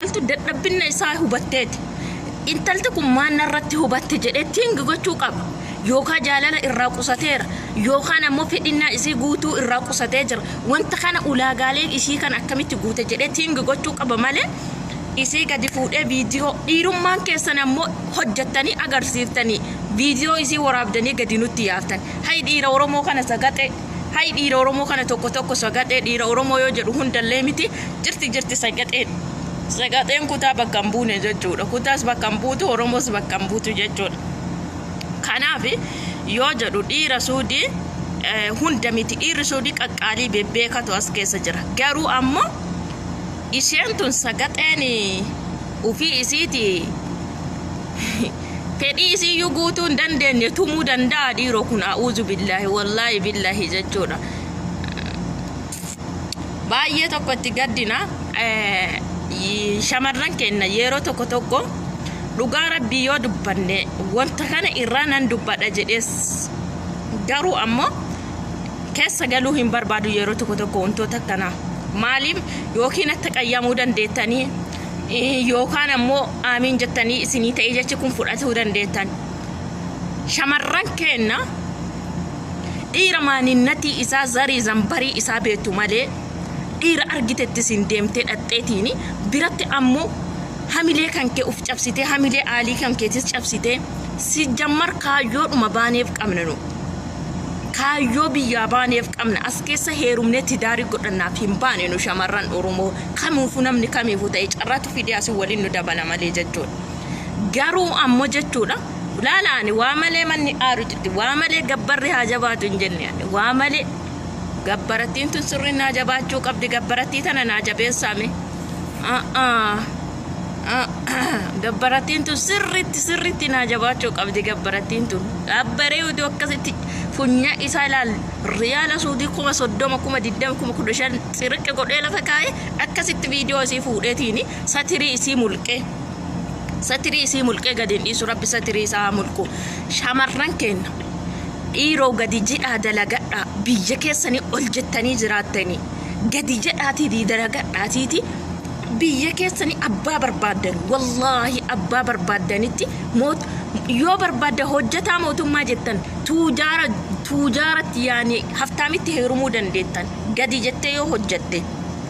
Intu dadhabbina isaa hubatteeti. Intalti kun maan irratti hubatte jedheetiin gochuu qaba. Yookaan jaalala irraa qusateera yookaan ammoo fedhinnaa isii guutuu irraa qusatee jira. Wanta kana ulaagaaleen isii kan akkamitti guute jedheetiin gochuu qaba malee isii gadi fuudhee viidiyoo dhiirummaan keessan ammoo hojjettanii agarsiiftanii viidiyoo isii waraabdanii gadi nutti yaaftan. Hay dhiira Oromoo kana sagaxee. Hay dhiira Oromoo kana tokko sagaxee dhiira Oromoo yoo jedhu hundallee miti jirti sagaxeen. Sagaxeen kutaa bakka hin buune jechuudha. Kutaas bakka hin buutu Oromoos bakka hin buutu jechuudha. Kanaaf yoo jedhu dhiira Suudii hunda miti dhiirri Suudii qaqqaalii bebbeekatu as keessa jira. Garuu ammoo isheen tun sagaxeen ufii isiiti fedhii isiyyuu guutuu hin dandeenye tumuu danda'a dhiiroo kun a'uuzu billaahi wallaahi billaahi jechuudha. Baay'ee tokko itti gaddina shamarran keenya yeroo tokko dhugaa rabbii yoo dubbanne wanta kana irraa nan dubbadha jedhees garuu ammoo keessa galuu hin barbaadu yeroo tokko wantoota akkanaa. Maaliif yookiin akka qayyamuu dandeettanii yookaan ammoo aamiin jettanii isinii ta'ee jechi kun fudhatuu dandeettan. Shamarran keenya dhiira maaninnatii isaa zarii zambarii isaa beektu malee dhiira argitetti sin deemtee dhadheetiin biratti ammoo hamilee kan kee uf cabsitee hamilee aalii kan keetis cabsitee si jammar kaayyoodhuma baaneef qabna nu. Kaayyoo biyyaa baaneef qabna as keessa heerumnee tidaarii godhannaaf hin baane nu shamarran Oromoo kamiifuu namni kamiifuu ta'e carraatu fidee asii waliin nu dabala malee jechuudha. Garuu ammoo jechuudha laalaani waa malee manni aaru jirti waa malee gabbarri haa jabaatu hin jenne waa malee gabbarattiin tun sirri naa jabaachuu qabdi gabbarattii tana naa jabeessaame. Gabbarattiin tun sirritti naa jabaachuu qabdi gabbarattiin tun. Gabbaree utuu akkasitti funya isaa ilaal riyaala Suudii 30,000 20,000 15,000 sirriqqe godhee lafa kaa'ee akkasitti viidiyoo isii fuudheetiin satirii isii mulqee gadi hin dhiisu rabbi satirii isaa mulqu. Shamarran keenya dhiiroo gadi jedhaa dalagadhaa biyya keessanii ol jettanii jiraattanii gadi jedhaatii dalagadhaatiiti biyya keessanii abbaa barbaadan wallaahi abbaa barbaadanitti yoo barbaadda hojjetaa mootummaa jettan tuujaaratti yaani haftaamitti heerumuu dandeettan gadi jettee yoo hojjette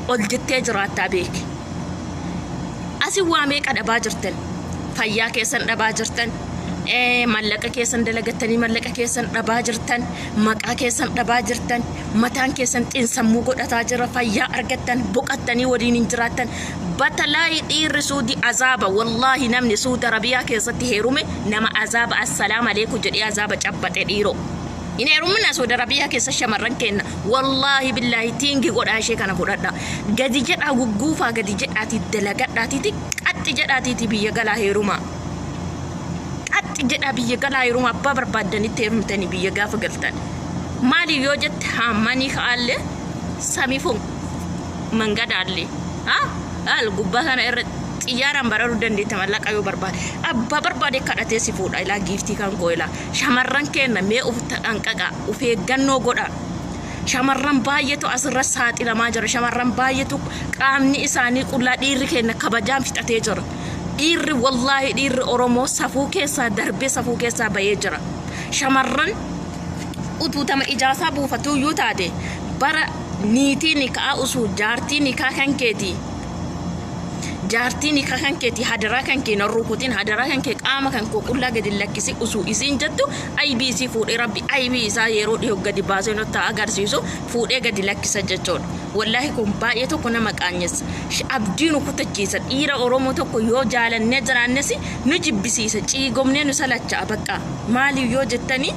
ol jettee jiraattaa beeki. Asi waa meeqa dhabaa jirtan fayyaa keessan dhabaa jirtan mallaqa keessan dalagattanii mallaqa keessan dhabaa jirtan maqaa keessan dhabaa jirtan mataan keessan xiinsammuu godhataa jira fayyaa argattan boqattanii waliin hin jiraattan. Batalaayi dhiirri Suudii azaaba wallaahi namni Suudi Arabiyaa keessatti heerume nama azaaba assalaamu alaykum jedhee azaaba cabbaxe dhiiroo. Inni heerumna Suudi Arabiyaa keessa shamarran keenya wallaahi billaahi tiingi godhaa ishee kana fudhadha. Gadi jedhaa gugguufaa gadi jedhaatii dalagadhaatiiti qaxxi jedhaatiiti biyya galaa heeruma. Qaxxi jedhaa biyya galaa heeruma abbaa barbaadanitti heerumtanii biyya gaafa galtan. Maaliif yoo jette hammanii ka'aallee samifuun mangadaallee al gubbaa kana irra xiyyaaraan bararuu dandeetta mallaqa yoo barbaade abbaa barbaade kadhatee si fuudha ilaa giiftii kan koo ilaa. Shamarran keenya mee uf dhaqanqaqa uf eeggannoo godha. Shamarran baay'eetu asirra saaxilamaa jira. Shamarran baay'eetu qaamni isaanii qullaa dhiirri keenya kabajaan fixatee jira. Dhiirri wallaahi dhiirri Oromoo safuu keessaa darbee safuu keessaa bahee jira. Shamarran utuutama ijaasaa buufatuu yoo taate bara niitii nikaa usuu jaartii nikaa kan keetii jaartii nikaa kan keetii hadaraa kan kee narruukutiin hadaraa kan kee qaama kan koo qullaa gadi lakkisi usuu isiin jettu IBC fuudhee rabbi IB isaa yeroo dhiyoo gadi baasee nutti agarsiisu fuudhee gadi lakkisa jechuudha. Wallaahi kun baay'ee tokko nama qaanyessa. Abdii nu kutachiisa dhiira Oromoo tokko yoo jaalannee jiraannes nu jibbisiisa ciigomnee nu salacha'a bakka maaliif yoo jettanii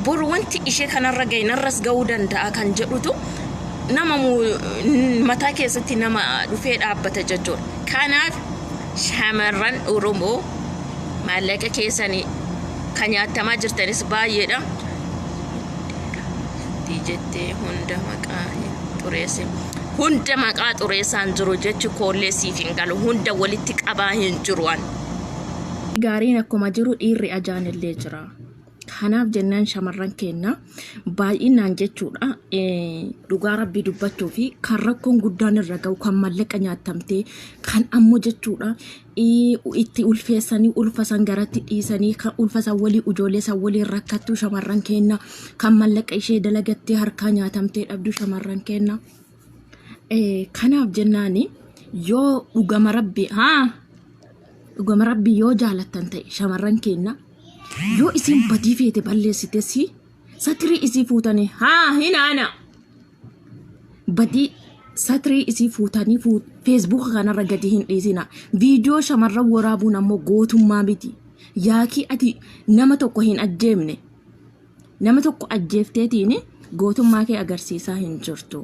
bor wanti ishee kanarra gahe narras ga'uu danda'a kan jedhutu nama mataa keessatti nama dhufee dhaabbata jechuudha. Kanaaf shamarran Oromoo maallaqa keessanii kan nyaatamaa jirtanis baay'eedha. Dijettee hunda maqaa xureesse hunda maqaa xureessaan jiru jechi koollee siif hin galu hunda walitti qabaa hin jiru. Gaariin akkuma jiru dhiirri ajaanillee jira. kanaaf jennaan shamarran keenya baay'inaan jechuudha dhugaa rabbii dubbachuu fi kan rakkoon guddaan irra ga'u kan mallaqa nyaatamtee kan ammoo jechuudha itti ulfeessanii ulfasan garatti dhiisanii kan ulfasan walii ijoollee san waliin rakkattu shamarran keenya kan mallaqa ishee dalagattee harkaa nyaatamtee dhabdu shamarran keenya kanaaf jennaani yoo dhugama rabbii yoo jaalattan ta'e shamarran keenya yoo isin badii feete balleessite si satirii isii fuutanii hinaana badii satirii isii fuutanii feesbuuka kanarra gadi hin dhiisina viidiyoo shamarran waraabuun ammoo gootummaa miti yaakii ati nama tokko hin ajjeemne nama tokko ajjeefteetiin gootummaa kee agarsiisaa hin jirtu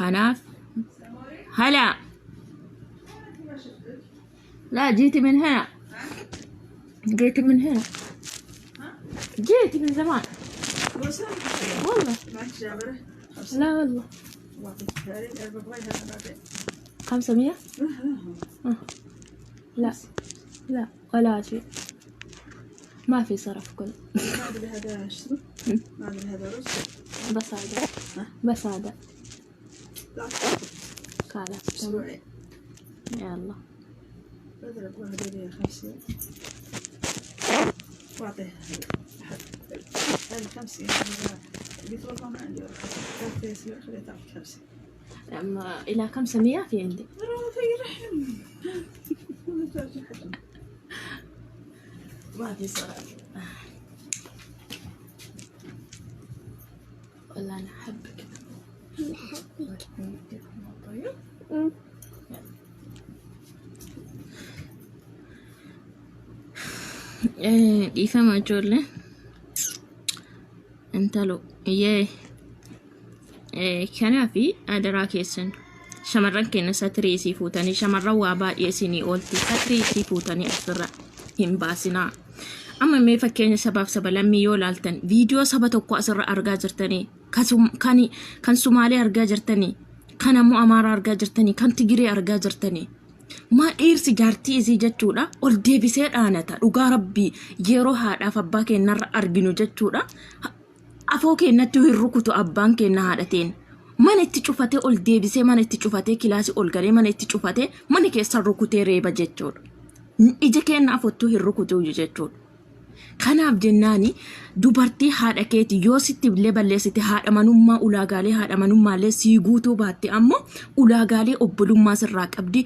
kanaaf hala لا جيتي من هنا جيتي من هنا جيتي من زمان والله لا والله 500 لا لا ولا شيء ما في صرف كله ما ادري هذا اشتري ما ادري هذا رز بس هذا لا خلاص اسبوعين يلا اضرب واحد لي 50 واعطيه هذه 50 قلت والله ما عندي قلت يسمع خليه تعطي 50 أما إلى 500 في عندي في رحم ما في صراحة والله أنا أحبك إيفا ما جولة أنت لو إيه كان في أدرا كيسن شمرن كنا ستري سيفوتاني شمرن وابا يسيني أولتي ستري سيفوتاني أسرع هم باسنا أما ما فكرني سبب لما يولالتن فيديو سبب تقوى أسرع أرجع جرتني كان سومالي أرجع جرتني كان مو أمار أرجع جرتني كان تجري أرجع جرتني ما إيرسي جارتي إزي جتشودا أول دي بيسير آناتا لغا ربي يرو هادا فباكي نر أرجنو جتشودا أفوكي نتو هرقوتو أبانكي نهادتين ما نتشوفاتي أول دي بيسي ما نتشوفاتي كلاسي أول غالي ما نتشوفاتي ما نكيسا رقوتي ريبا جتشود إجا كين أفوتو هرقوتو جتشود kanaaf jennaani dubartii haadha keeti yoo sitti illee balleessite haadha manummaa ulaagaalee haadha manummaallee sii guutuu baatte ammoo ulaagaalee obbolummaa sirraa qabdi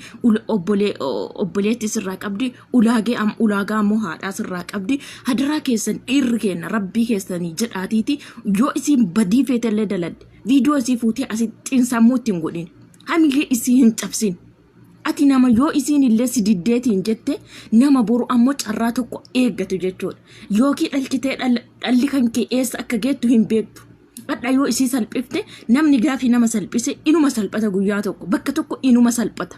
obboleetti sirraa qabdi ulaagaa ammoo haadhaa sirraa qabdi hadaraa keessan dhiirri kenna rabbii keessanii jedhaatiiti yoo isin badii feetellee daladde viidiyoo isii fuutee asitti xinsammuu ittiin godhin hamilee isii hin cabsin ati nama yoo isin illee si diddeetiin jette nama boru ammoo carraa tokko eeggatu jechuudha yookiin dhalchitee dhalli kan kee eessa akka geettu hin beektu adda yoo isii salphifte namni gaafi nama salphise inuma salphata guyyaa tokko bakka tokko inuma salphata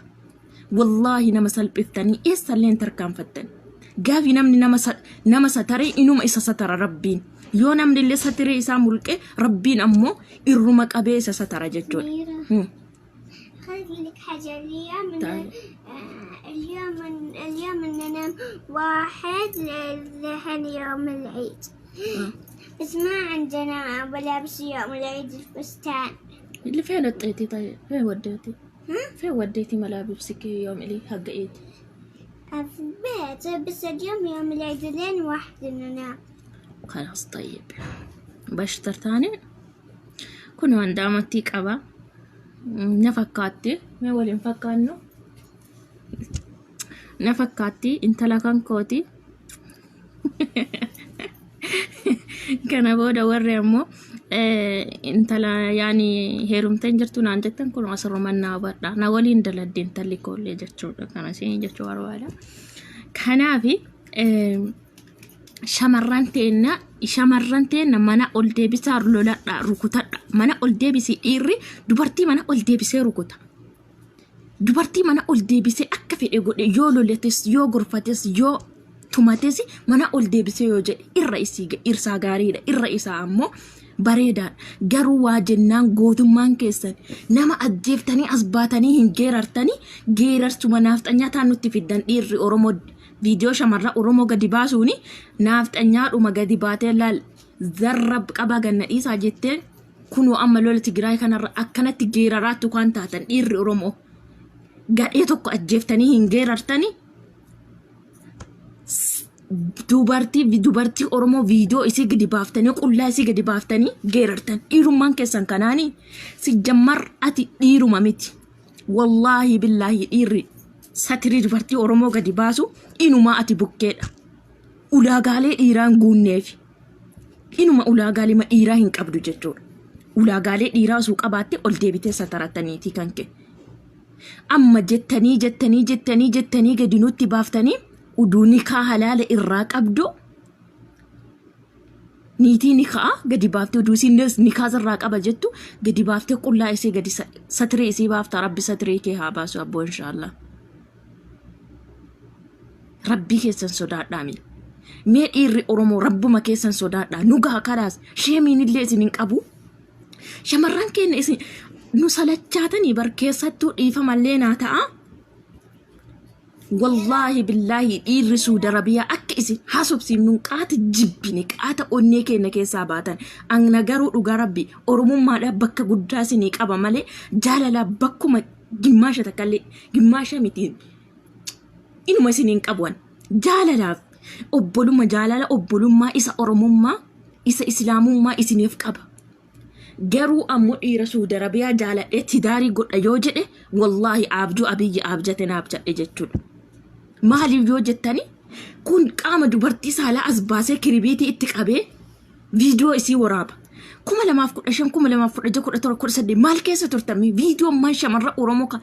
wallahi nama salphiftanii eessallee tarkaanfattan gaafi namni nama satare inuma isa satara rabbiin yoo namni illee satire isaa mulqe rabbiin ammoo irruma qabee isa satara jechuudha خلي لك حاجة اليوم ننام واحد لهن يوم العيد بس ما عندنا ملابس يوم العيد الفستان اللي فين لطيتي طيب فين وديتي فين وديتي ملابسك يوم اللي حقيتي في البيت بس اليوم يوم العيد لين واحد ننام خلاص طيب بشتر تاني كنا عندامتي قبا نفكاتي ما ولين فكانو نفكاتي انت لكن كوتي كان بودا ورمو انت لا يعني هيروم تنجرتو نانجتن كل مصر منا بردا نا ولين دلدين تلي كل جتشو كان سين جتشو ورالا كنافي shamarranteena mana ol deebisaa loladha rukutadha mana ol deebisi dhiirri dubartii mana ol deebisee rukuta dubartii mana ol deebisee akka fedhe godhe yoo loletes yoo gorfates yoo tumates mana ol deebisee yoo jedhe irsaa gaariidha irra isaa ammoo bareedaadha garuu waa jennaan gootummaan keessan nama ajjeeftanii as baatanii hin geerartanii geerarsuma naafxanyaa taan nutti fiddan dhiirri oromoo Viidiyoo shamarra Oromoo gadi baasuuni naafxanyaadhuma gadi baatee laal zarrab qabaa ganna dhiisaa jettee kunoo amma lola Tigraay kanarra akkanatti geeraraattu kan taatan dhiirri Oromoo gadhee tokko ajjeeftanii hin geerartanii dubartii Oromoo viidiyoo isii gadi baaftanii qullaa isii gadi baaftanii geerartan dhiirummaan keessan kanaanii si jammar ati dhiiruma miti wallaahi billaahi dhiirri satirii dubartii Oromoo gadi baasu inumaa ati bukkeedha ulaagaalee dhiiraan guunneef inuma ulaagaalee dhiiraa hin qabdu jechuudha ulaagaalee dhiiraa osoo qabaatte ol deebitee satarataniiti kan kee amma jettanii gadi nutti baaftanii uduu nikaa halaala irraa qabdu niitii nikaa gadi baaftee uduu isiinis nikaa irraa qaba jettu gadi baaftee qullaa isii gadi satiree isii baafta rabbi satiree kee haa baasu abboo inshaallah rabbii keessan sodaadhaami mee dhiirri Oromoo rabbuma keessan sodaadhaa nugaa karaas sheemiin illee isin hin qabu shamarran keenya isin nu salachaatanii barkeessattuu dhiifamallee naa ta'a wallaahi billaahi dhiirri Suudi Arabiyaa akka isin haasofsiifnuun qaata jibbine qaata onnee keenya keessaa baatan angna garuu dhugaa rabbi Oromummaadhaaf bakka guddaa isinii qaba malee jaalala bakkuma gimmaasha takkallee gimmaasha mitiin inuma isiniin qabuan jaalalaaf jaalala obbolummaa isa Oromummaa isa Islaamummaa isiniif qaba garuu ammoo dhiira Suudi Arabiyaa jaaladhee tidaarii godha yoo jedhe wallaahi abjuu abiyyi abjate naaf jedhe jechuudha maaliif yoo jettani kun qaama dubartii saalaa as baasee kiribiitii itti qabee viidiyoo isii waraaba 2015 2016 17 maal keessa turtami viidiyoo man shamarra Oromoo kan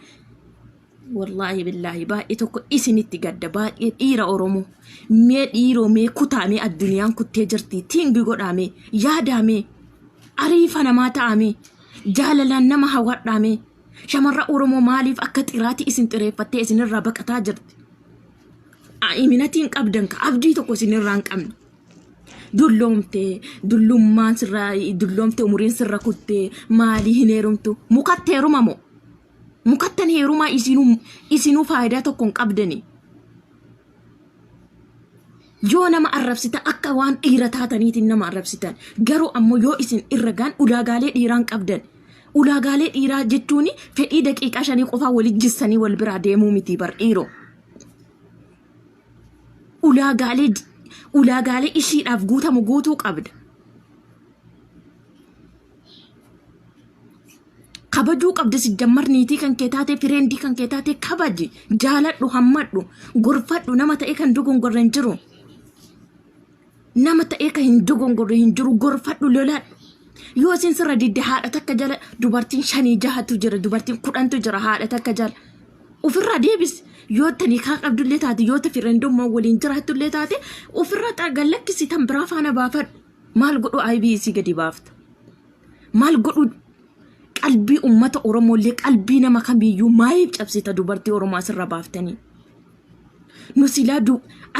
wallaahi billaahi baay'ee tokko isinitti gadda baay'ee dhiira Oromoo mee dhiiroo mee kutaamee addunyaan kuttee jirti tiingi godhaamee yaadaamee ariifa namaa ta'amee jaalalaan nama hawwadhaamee shamarra Oromoo maaliif akka xiraati isin xireeffattee isinirraa baqataa jirti iminatiin qabdan ka abdii tokko isinirraa hin qabne dullummaan sirraa dulloomte umuriin sirra kuttee maalii hin heerumtu mukatti heeruma moo mukattan heerumaa isinuu faayidaa tokko hin qabdani yoo nama arrabsitan akka waan dhiira taataniitiin nama arrabsitan garuu ammoo yoo isin irra gaan ulaagaalee dhiiraan qabdan ulaagaalee dhiiraa jechuun fedhii daqiiqaa 5 qofaa walitti jissanii wal biraa deemuu miti bar dhiiroo ulaagaalee ishiidhaaf guutamu guutuu qabda kabajuu qabda si jammarniitii kan kee taate fireendii kan kee taate kabaji jaaladhu hammadhu gorfadhu nama ta'e kan dogongorre hin jiru nama ta'e kan hin dogongorre hin jiru gorfadhu loladhu yoo isin sirra didde haadha takka jala dubartiin 5 6tu jira dubartiin 10tu jira haadha takka jala ofirraa deebis yoo tani kaa qabdullee taate yoo ta fireendummaa waliin jiraatullee taate ofirraa xagallakkisi tan biraa faana baafadhu maal godhu IBC gadi baafta maal godhu qalbii ummata Oromoolee qalbii nama kamiyyuu maaliif cabsita dubartii Oromoo asirra baaftanii nu silaa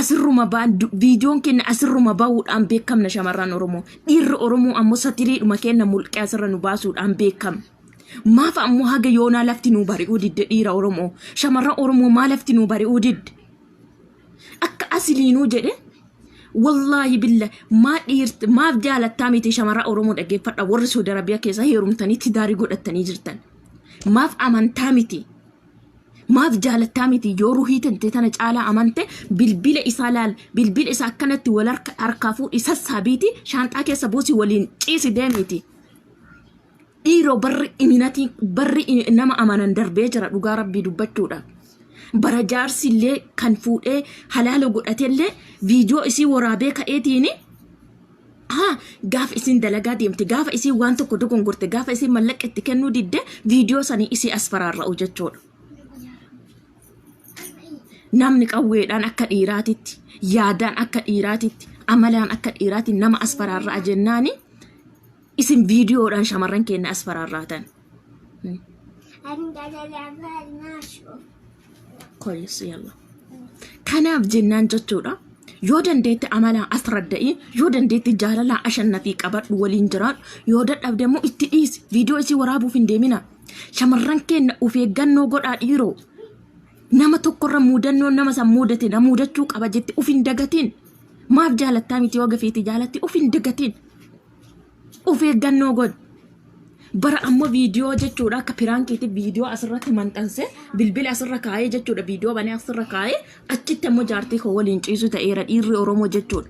asirruma baan viidiyoon kenna asirruma bahuudhaan beekamna shamarran Oromoo dhiirri Oromoo ammoo satiriidhuma kenna mulqee asirra nu baasuudhaan beekam maaf ammoo haga yoonaa lafti nu bari'uu didde dhiira Oromoo shamarran Oromoo maa lafti nu bari'uu didde akka asiliinuu jedhe wallaahi billa maaf jaalattaa miti shamarra Oromoo dhaggeeffadha warri Suudi Arabiyaa keessa heerumtanii tidaarii godhattanii jirtan maaf amantaa miti maaf jaalattaa miti yoo ruhii tante tana caalaa amante bilbila isaa laal bilbila isaa akkanatti wal harkaa fuudhi sassaabiiti shaanxaa keessa buusi waliin ciisi deemiti dhiiroo barri nama amanan darbee jira dhugaa rabbii dubbachuudha bara jaarsillee kan fuudhee halaala godhatellee viidiyoo isii waraabee ka'eetiini gaafa isin dalagaa deemte gaafa isin waan tokko dogongorte gaafa isin mallaqa itti kennuu didde viidiyoo sanii isii asfaraarra'u jechuudha namni qawweedhaan akka dhiiraatitti yaadaan akka dhiiraatitti amalaan akka dhiiraatti nama asfaraarra'a jennaani isin viidiyoodhaan shamarran keenya asfaraarraatan كويس يلا كناف جنان جتورا يودن ديت عملا أسردئي يودن ديت جاللا عشان نفيك أبد ولين جرال يودن أبدمو إتئيس فيديو إسي ورابو فين ديمنا شمران كين وفي جنو قد إيرو nama tokkorra mudannoo nama san mudate na mudachuu qaba jetti uf hin dagatiin. Maaf jaalattaa miti yoo gafeeti jaalatti uf hin dagatiin. Uf eeggannoo godhi. Bara ammoo viidiyoo jechuudha akka piraankiitti viidiyoo asirratti maxxanse bilbila asirra kaa'ee jechuudha viidiyoo banee asirra kaa'ee achitti ammoo jaartii koo waliin ciisu ta'eera dhiirri Oromoo jechuudha.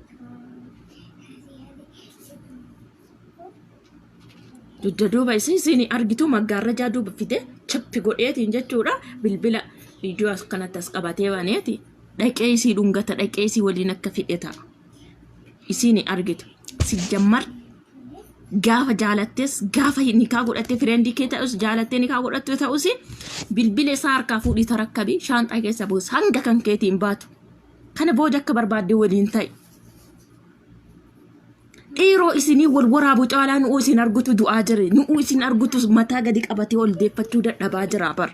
Dudda duuba isin argitu maggaarrajaa duuba fide chappi godheetiin jechuudha bilbila viidiyoo kanatti as qabatee baneeti dhaqee isii dhungata dhaqee isii waliin akka fidhe ta'a. Isin argitu si jammar gaafa jaalattes gaafa nikaa godhatte fireendii kee ta'us jaalattee nikaa godhattu ta'us bilbila isaa harkaa fuudhii tarakkabii shaanxaa keessa buus hanga kan keetiin baatu kana booda akka barbaadde waliin ta'i. Dhiiroo isinii wal waraabuu caalaa nu'uu isin argutu du'aa jira nu'uu isin argutu mataa gadi qabatee ol deeffachuu dadhabaa jira bar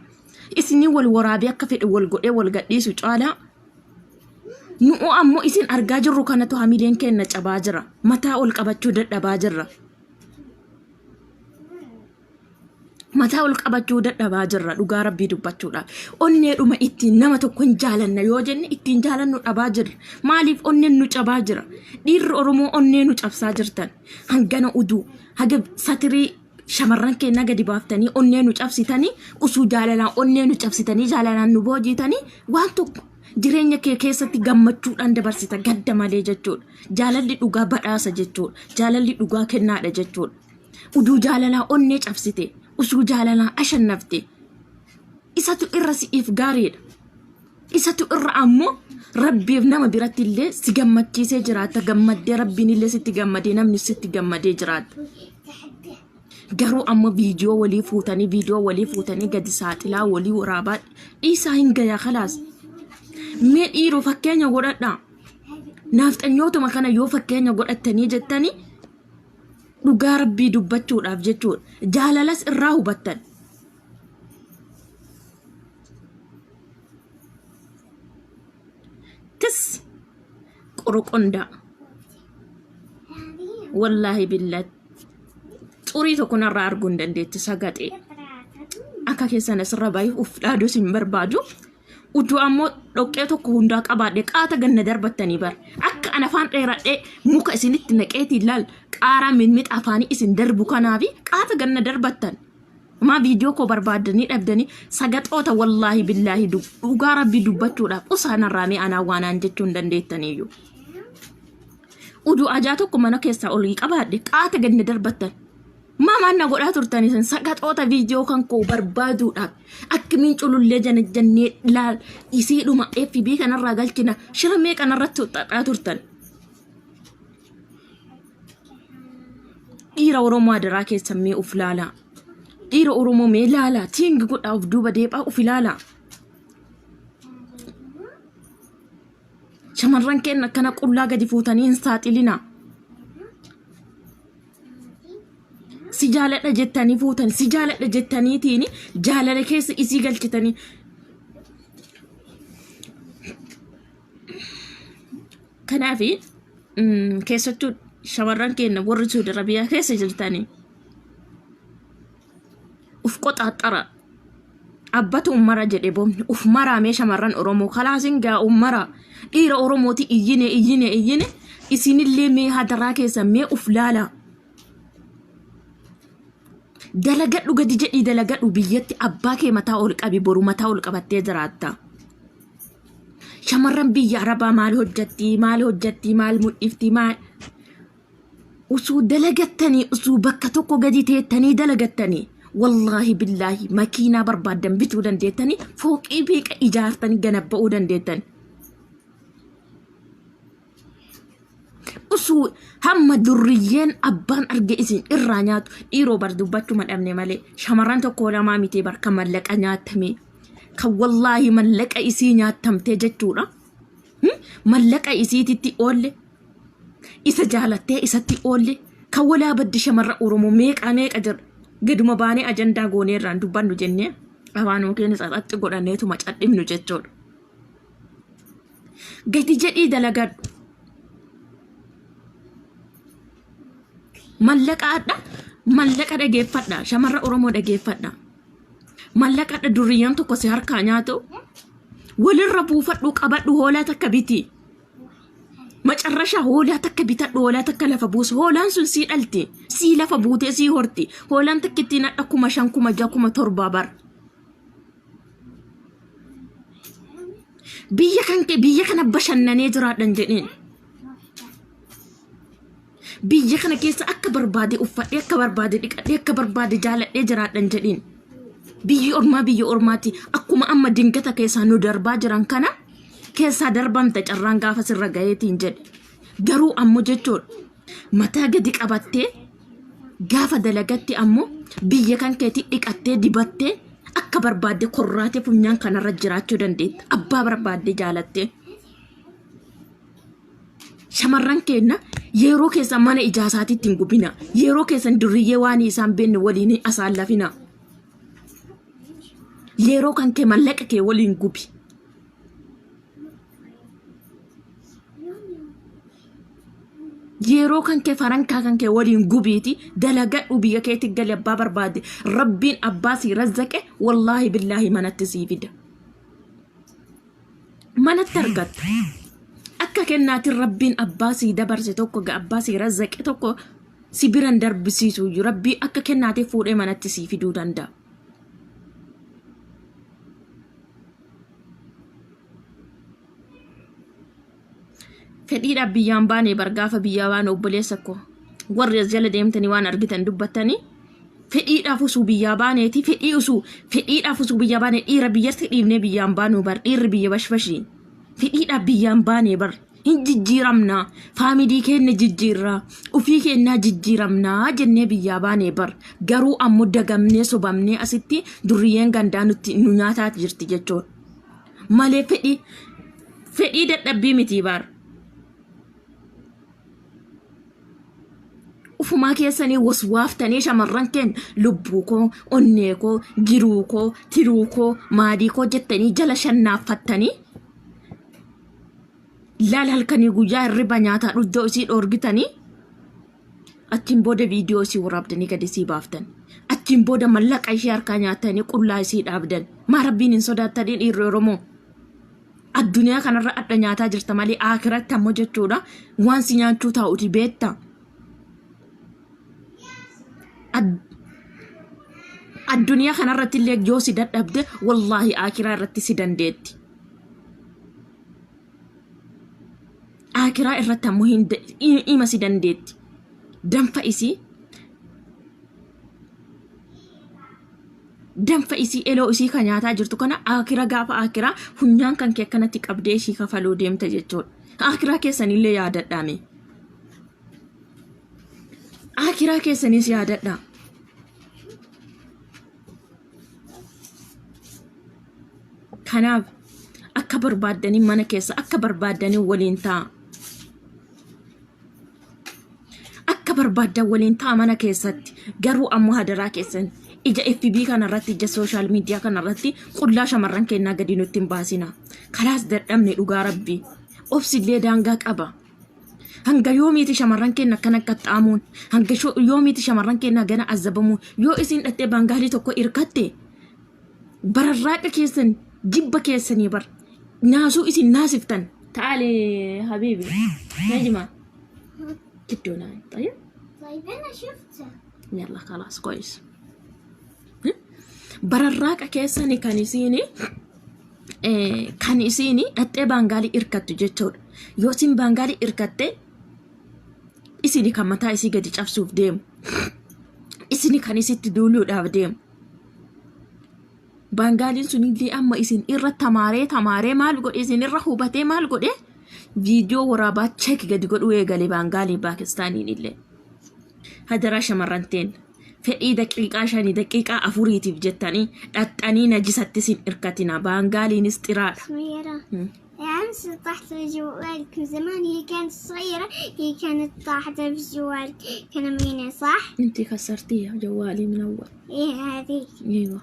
isinii wal waraabee akka fedhe wal godhee wal gadhiisu caalaa nu'uu ammoo isin argaa jirru kanatu hamileen kenna cabaa jira mataa ol qabachuu dadhabaa jirra. Mataa ol qabachuu dadhabaa jirra dhugaa rabbii dubbachuudhaaf onneedhuma ittiin nama tokko hin jaalanna yoo jenne ittiin jaalannu dhabaa jirra. Maaliif onneen nu cabaa jira? Dhiirri Oromoo onnee nu cabsaa jirtan hangana uduu haga satirii shamarran keenya gadi baaftanii onnee nu cabsitanii usuu jaalalaan onnee nu cabsitanii jaalalaan nu boojitanii waan tokko jireenya kee keessatti gammachuudhaan dabarsita gadda malee jechuudha. Jaalalli dhugaa badhaasa jechuudha. Jaalalli dhugaa kennaadha jechuudha. Uduu jaalalaa onnee cabsite usuu jaalalaa ashannafte isatu irra si'iif gaariidha. Isatu irra ammoo rabbiif nama biratti illee si gammachiisee jiraata gammaddee rabbiin illee sitti gammadee namni sitti gammadee jiraata. Garuu ammoo viidiyoo walii fuutanii gadi saaxilaa walii waraabaa dhiisaa hin gayaa khalaas. Mee dhiiroo fakkeenya godhadhaa. Naafxanyootuma kana yoo fakkeenya godhattanii jettanii dhugaa rabbii dubbachuudhaaf jechuudha. Jaalalas irraa hubattan. Tis qoroqondaa. Wallaahi billahi. Xurii tokko narraa arguu hin dandeetti sagaxee. Akka keessan asirra baay'ee uf dhaadus hin barbaadu. Uduu ammoo dhoqqee tokko hundaa qabaadhe qaata ganna darbattanii bar. Akka ana afaan dheeradhee muka isinitti naqeetii ilaal qaaraa mimmixa afaanii isin darbu kanaafi qaata ganna darbattan. Ma viidiyoo koo barbaadanii dhabdanii sagaxoota wallaahi billaahi dhugaa rabbii dubbachuudhaaf usaanarraa mee anaa waanaan jechuu hin dandeettaniyyuu. Uduu ajaa tokko mana keessaa olii qabaadhe qaata ganna darbattan. Maamaanna godhaa turtanii san sagaxoota viidiyoo kan koo barbaaduudhaaf akkamiin culullee jannee laal isiidhuma FB kanarraa galchina shiramee kanarratti xaxaa turtan. Dhiira Oromoo adaraa keessan mee uf laalaa. Dhiira Oromoo mee laalaa tiingi godhaa of duuba deebaa uf ilaalaa. Shamarran keenya akkana qullaa gadi fuutanii hin saaxilinaa. Si jaaladha jettanii fuutan si jaaladha jettaniitiin jaalala keessa isii galchitanii kanaafi keessattuu shamarran keenya warri Saudi Arabiyaa keessa jirtanii uf qoxaaxara abbatu ummara jedhe boomni uf maraamee shamarran Oromoo kalaasin gaa ummara dhiira Oromooti iyyine isinillee mee hadaraa keessa mee uf laala. Dalagadhu gadi jedhii dalagadhu biyyatti abbaa kee mataa ol qabi boru mataa ol qabattee jiraatta. Shamarran biyya Arabaa maal hojjatti maal mul'ifti maal usuu dalagattanii usuu bakka tokko gadi teettanii dalagattanii wallaahi billaahi makiinaa barbaadan bituu dandeettanii fooqii beeqa ijaartanii ganabba'uu dandeettan. Usuu hamma durriyyeen abbaan arge isin irraa nyaatu dhiiroo bar dubbachuu madhabne malee shamarran tokko lamaa mitee barka mallaqa nyaatame kan wallaahi mallaqa isii nyaatamtee jechuudha. Mallaqa isiititti oolle isa jaalattee isatti oolle kan walaa baddi shamarra Oromoo meeqa jira gaduma baanee ajandaa gooneerraan dubbannu jennee afaanuu keenya xaxatti godhanneetuma cadhimnu jechuudha. Gadi jedhii dalagadhu. Mallaqa dhageeffadha shamarra Oromoo dhageeffadha. Mallaqa durriyyaan tokko si harkaa nyaatu walirra buufadhu qabadhu hoolaa takka biti macarrasha hoolaa takka bitadhu hoolaa takka lafa buusu hoolaan sun sii dhalti sii lafa buutee sii horti hoolaan takka ittiin hadha 5,000 6,000 7,000 bar biyya kana bashannanee jiraadhan jedheen biyya kana keessa akka barbaade uffadhee akka barbaade dhiqadhee akka barbaade jaaladhee jiraadhan jedheen biyyi ormaati akkuma amma dingata keessaa nu darbaa jiran kana keessaa darbamta carraan gaafa sirra gaheetiin jedhe garuu ammoo jechuudha mataa gadi qabattee gaafa dalagatti ammoo biyya kan keetii dhiqattee dibattee akka barbaadde korraatee funyaan kanarra jiraachuu dandeetta abbaa barbaadde jaalattee shamarran keenya yeroo keessa mana ijaasaatitti hin gubina yeroo keessan duriyyee waan isaan beenne waliin asaan lafina yeroo kan kee mallaqa kee waliin gubi yeroo kan kee farankaa kan kee waliin gubiiti dalagadhu biyya keetti gali abbaa barbaade rabbiin abbaa sii razzaqe wallaahi billaahi manatti sii fida manatti argatta akka kennaatiin rabbiin abbaa sii dabarse tokko abbaa sii razzaqe tokko si biran darbisiisu rabbii akka kennaatiin fuudhee manatti sii fiduu danda'a. Fedhiidhaaf biyyaan baane bargaafa biyyaa waan obboleessa koo warri as jala deemtanii waan argitan dubbattanii fedhiidhaaf usuu biyyaa baaneeti fedhiidhaaf usuu biyyaa baane dhiira biyyatti dhiibnee biyyaan baanuu bar dhiirri biyya bashbashii fedhiidhaaf biyyaan baane bar hin jijjiiramnaa faamilii keenya jijjiirraa ufii keenyaa jijjiiramnaa jennee biyyaa baane bar garuu ammoo dagamnee sobamnee asitti durriyyeen gandaa nutti nu nyaataati jirti jechuudha malee fedhii dadhabbii miti bar. Ufumaa keessanii waswaaftanii shamarran keenya lubbuu koo onnee koo jiruu koo tiruu koo maadii koo jettanii jala shannaaffattanii laal halkanii guyyaa hirriba nyaataa dhuddoo isii dhoorgitanii achiin booda viidiyoo isii waraabdanii gadi isii baaftan achiin booda mallaqa ishee harkaa nyaatanii qullaa isii dhaabdan maa rabbiin hin sodaattanii dhiirri Oromoo addunyaa kanarra adda nyaataa jirta malee aakiratti ammoo jechuudha waan si nyaachuu taa'uti beetta. Addunyaa kanarratti illee yoo si dadhabde wallaahi aakiraa irratti si dandeetti. Aakiraa irratti ammoo hima si dandeetti. Danfa isii eloo isii kan nyaataa jirtu kana aakiraa gaafa aakiraa funyaan kan kee akkanatti qabdee ishii kafaluu deemta jechuudha. Aakiraa keessanillee yaadadhaame. Aakiraa keessanis yaadadha. Kanaaf akka barbaaddanii mana keessa akka barbaaddanii waliin ta'a. Akka barbaaddan waliin ta'a mana keessatti garuu ammoo hadaraa keessan ija FB kanarratti ija social media kanarratti qullaa shamarran keenyaa gadi nutti hin baasina. Kalaas dadhabne dhugaa rabbii obsillee daangaa qaba. Hanga yoomiiti shamarran keenya kan akka xaamuun hanga yoomiiti shamarran keenya gana azabamuun yoo isin dhattee baangaalii tokko irkatte bararraaqa keessan jibba keessanii bar naasuu isin naasiftan taale habibi najma جدونا طيب طيب أنا شفته يلا خلاص كويس برراك كيساني كان يسيني أتى بانغالي إركتو جتور يوسين بانغالي إركتة إسيني كمتا إسي قد يشافسوف ديم إسيني كان يسي تدولو داف ديم بانغالين سنيدي أما إسين إرى تماري مال قد إسين إرى خوباتي مال قد فيديو ورابات تشيك قد قد ويقالي بانغالي باكستاني نيلي هذا راشا مرنتين فإي دقيقة شاني دقيقة أفوريتي بجتاني أتاني نجسات تسين إركاتنا بانغالي نستراد صغيرة أمس طاحت في جوالك من زمان هي كانت صغيرة هي كانت طاحت في جوالك كان مينة صح؟ انتي خسرتيها جوالي من أول إيه هذه أيوة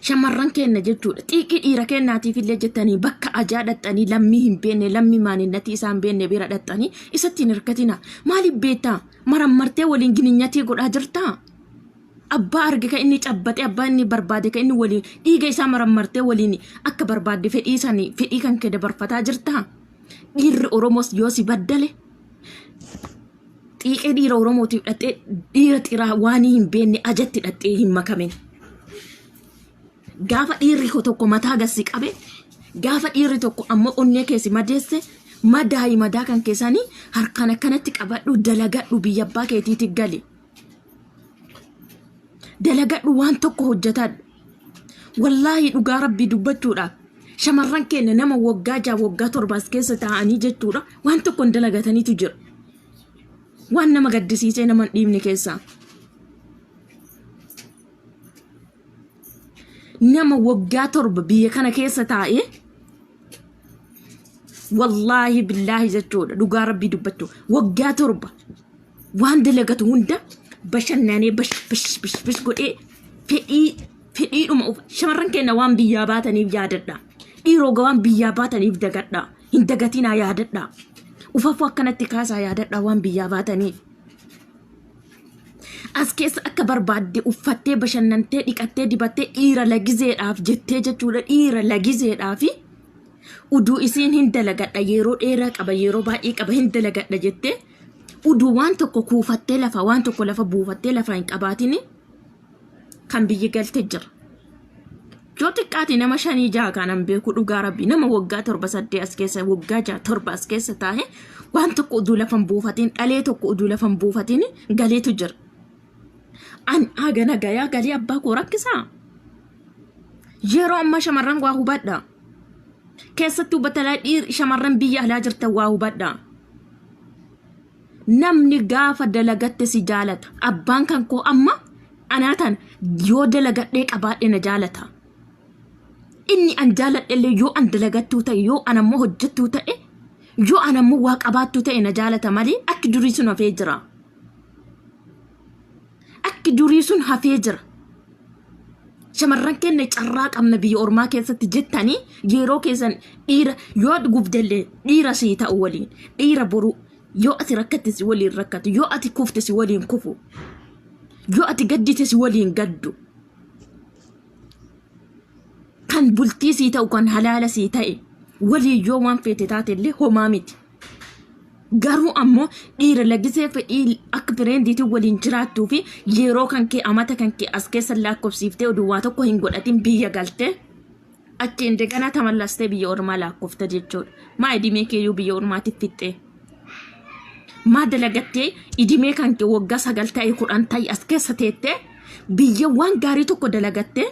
shamarran keenya jechuudha xiiqii dhiira keenyaatiif illee jettanii bakka ajaa dhaxxanii lammii hin beekne lammii maaninnati isaan beekne bira dhaxxanii isatti hin hirkatina maaliif beektaa marammartee waliin gininyatii godhaa jirtaa abbaa arge kan inni cabbate abbaa inni barbaade kan inni waliin dhiiga isaa marammartee waliin akka barbaade fedhii kan kee dabarfataa jirta. Dhiirri Oromoos yoo si baddale xiiqee dhiira Oromootiif dhattee dhiira xiraa waan hin beekne ajatti dhattee hin makamin. Gaafa dhiirri tokko mataa gassi qabe gaafa dhiirri tokko ammoo onnee keessi madeesse madaa kan keessanii harkaan akkanatti qabadhu dalagadhu biyya abbaa keetiitti gali. Dalagadhu waan tokko hojjetadhu. Wallaahi dhugaa rabbii dubbachuudhaaf shamarran keenya nama waggaa 6 waggaa 7 keessa taa'anii jechuudha waan tokko hin dalagataniitu jira. Waan nama gaddisiisee nama hin dhiibne keessaa. Nama waggaa 7 biyya kana keessa taa'ee wallaahi billaahi jechuudha dhugaa rabbii dubbachuu waggaa 7 waan dalagatu hunda bashannanee bish godhee fedhiidhuma shamarran keenya waan biyyaa baataniif yaadadha. Dhiiroo waan biyyaa baataniif dagadha. Hin dagatinaa yaadadha. Ufafu akkanatti kaasaa yaadadha waan biyyaa baataniif. As keessa akka barbaadde uffattee bashannantee dhiqattee dibattee dhiira lagizeedhaaf jettee jechuudha dhiira lagizeedhaaf uduu isiin hin dalagadha yeroo dheeraa qaba yeroo baay'ee qaba hin dalagadha jettee uduu waan tokko kuufattee lafa waan tokko lafa buufattee lafa hin qabaatini kan biyyi galtee jira. Yoo xiqqaati nama 5-6 kanan beeku dhugaa rabbii nama waggaa 7-8 as keessa waggaa 6-7 as keessa taa'e waan tokko uduu lafa hin buufatin dhalee tokko uduu lafa hin buufatin galeetu jira. An agana gayaa galee abbaa koo rakkisaa. Yeroo amma shamarran waa hubadha. Keessattuu batalaa shamarran biyya alaa jirtan waa hubadha. Namni gaafa dalagatte si jaalata. Abbaan kan koo amma anaatan yoo dalagadhee qabaadhe na jaalata. Inni an jaaladhellee yoo an dalagattuu ta'e yoo an ammoo hojjettuu ta'e yoo an ammoo waa qabaattuu ta'e na jaalata malee akki durii sun hafee jira. Akki durii sun hafee jira. Shamarran keenya carraa qabna biyya ormaa keessatti jettanii yeroo keessan dhiira yoo gubdellee dhiira sii ta'u waliin dhiira boru yoo ati rakkatte si waliin rakkatu yoo ati kufte si waliin kufu yoo ati gaddite si waliin gaddu kan bultii sii ta'u kan halaala sii ta'e waliin yoo waan feete taatellee homaa miti. Garuu ammoo dhiira lagisee fedhii akka fireendiitii waliin jiraattuu fi yeroo kan kee amata kan kee as keessa lakkoofsiiftee oduu waa tokko hin godhatin biyya galtee achiin deegana tamallastee biyya ormaa lakkoofta jechuudha. Maa idimee keeyyuu biyya ormaatiif fixxee? Maa dalagattee idimee kan kee waggaa 9 ta'e 10 ta'e as keessa teettee biyya waan gaarii tokko dalagattee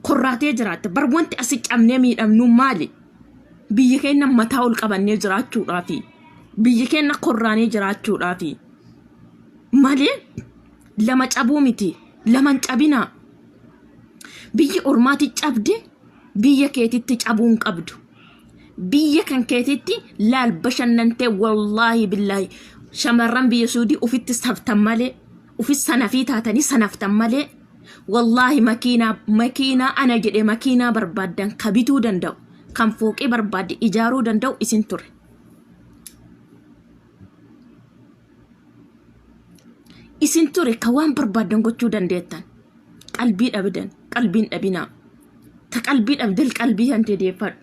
korraatee jiraatte. Bar wanti asi cabnee miidhamnu maali? Biyya keenya mataa ol qabannee jiraachuudhaafi. Biyya keenya korraanee jiraachuudhaafi malee lama cabuu miti laman cabinaa. Biyya ormaati cabde biyya keetitti cabuun qabdu. Biyya kan keetitti laal bashannantee wallaahi billaahi shamarran biyya suudii ufitti saftan malee ufis sanafii taatanii sanaftan malee wallaahi makiinaa ana jedhe makiinaa barbaaddan kabituu danda'u kan fooqee barbaadde ijaaruu danda'u isin ture. Isin ture ka waan barbaadan gochuu dandeettan qalbii dhabdan qalbiin dhabinaa ta qalbii dhabdel qalbii hante deeffadhu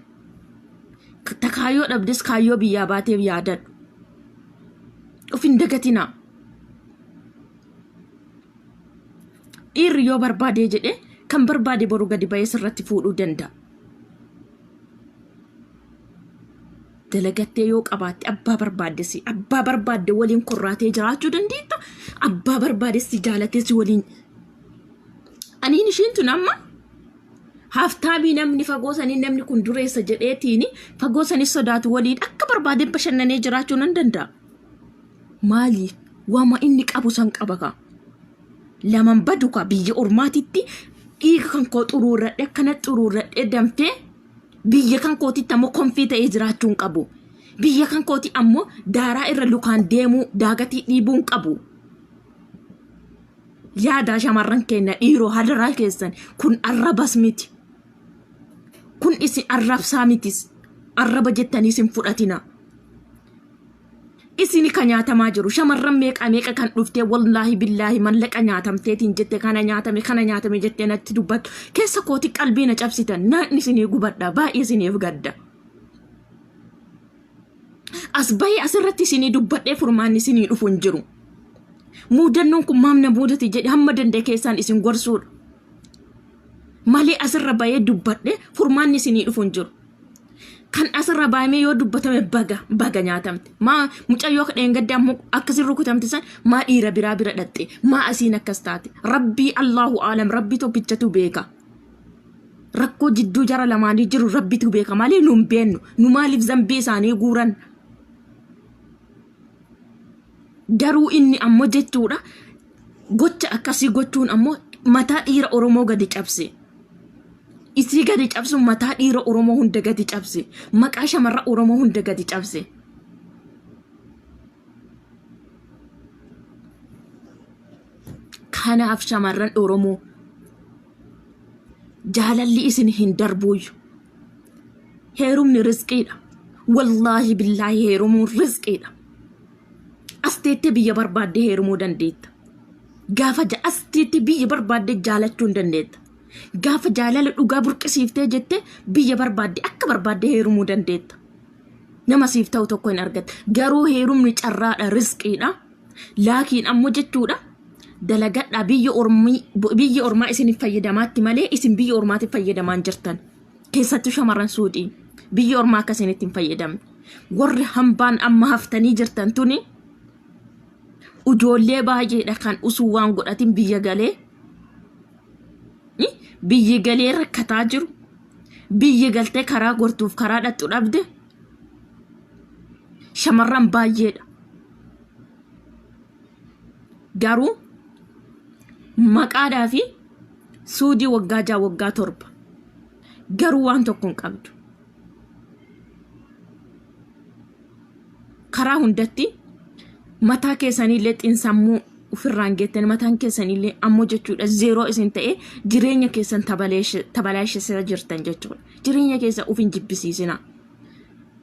ta kaayoo dhabdes kaayoo biyyaa baateef yaadadhu ufin dagatinaa. Dhiirri yoo barbaadee jedhe kan barbaade boru gadi ba'ee sirratti fuudhuu danda'a. Dalagattee yoo qabaatte abbaa barbaadde waliin korraatee jiraachuu dandeetta. Abbaa barbaade si jaalatee si waliin. Aniin ishiin tun amma haftaabii namni fagoo sanii namni kun dureessa jedheetiin fagoo sanii sodaatu waliin akka barbaade bashannanee jiraachuu nan danda'a. Maaliif waama inni qabu san qaba ka. Laman badu ka biyya ormaatitti dhiiga kan koo xuruurradhe akkana xuruurradhe danfee biyya kan kootitti ammoo konfii ta'ee jiraachuun qabu. Biyya kan kooti ammoo daaraa irra lukaan deemuu daagatii dhiibuun qabu. Yaada shamarran keenya dhiiroo hadaraa keessan kun arrabas miti. Kun isin arrabsaa mitis. Arraba jettanii isin fudhatina. isini kan nyaatamaa jiru shamarran meeqa kan dhuftee wallaahi billaahi mallaqa nyaatamteetiin jette kana nyaatame jettee natti dubbattu keessa kooti qalbii na cabsitan naanni isinii gubadha baay'ee isiniif gadda. As baay'ee asirratti isinii dubbadhee furmaanni isinii dhufu hin jiru. Muudannoon kun maamna muudati jedhe hamma danda'e keessaan isin gorsuudha. Malee asirra baay'ee dubbadhee furmaanni isinii dhufu hin jiru. Kan asirra baay'ee yoo dubbatame baga nyaatamte. Maa mucayyoo kadheen gadda ammoo akkasiin rukutamte san maa dhiira bira dhatte maa asiin akkas taate. Rabbii Allahu aalam rabbi tokkichatu beeka. Rakkoo jidduu jara lamaanii jiru rabbitu beeka malee nu hin beennu. Nu maaliif zambii isaanii guuran? Garuu inni ammoo jechuudha gocha akkasii gochuun ammoo mataa dhiira Oromoo gadi cabse. Isii gadi cabsu mataa dhiira Oromoo hunda gadi cabse. Maqaa shamarra Oromoo hunda gadi cabse. Kanaaf shamarran Oromoo jaalalli isin hin darbuuyyu. Heerumni rizqiidha. Wallaahi billaahi heerumuun rizqiidha. Asteetti biyya barbaadde heerumuu dandeetta. Gaafa asteetti biyya barbaadde jaalachuu hin dandeetta. Gaafa jaalala dhugaa burqisiiftee jette biyya barbaadde akka barbaadde heerumuu dandeetta. Nama siif ta'u tokko hin argatte. Garuu heerumni carraadha rizqiidha. Laakiin ammoo jechuudha dalagadha biyya ormaa isin fayyadamaatti malee isin biyya ormaatti fayyadamaan jirtan. Keessattuu shamarran suudii biyya ormaa akkasinitti hin fayyadamne. Warri hambaan amma haftanii jirtan tuni ujoollee baay'eedha kan usuu waan godhatin biyya galee rakkataa jiru. Biyya galtee karaa gortuuf karaa dhattu dhabde shamarran baay'eedha. Garuu maqaadhaa fi suudii waggaa 6 waggaa 7 garuu waan tokko hin qabdu. Karaa hundatti mataa keessanillee xiinsammuu ofirraan geettan mataan keessanillee ammoo jechuudha zeeroo isin ta'e jireenya keessan tabalaashisa jirtan jechuudha. Jireenya keessa uf hin jibbisiisina.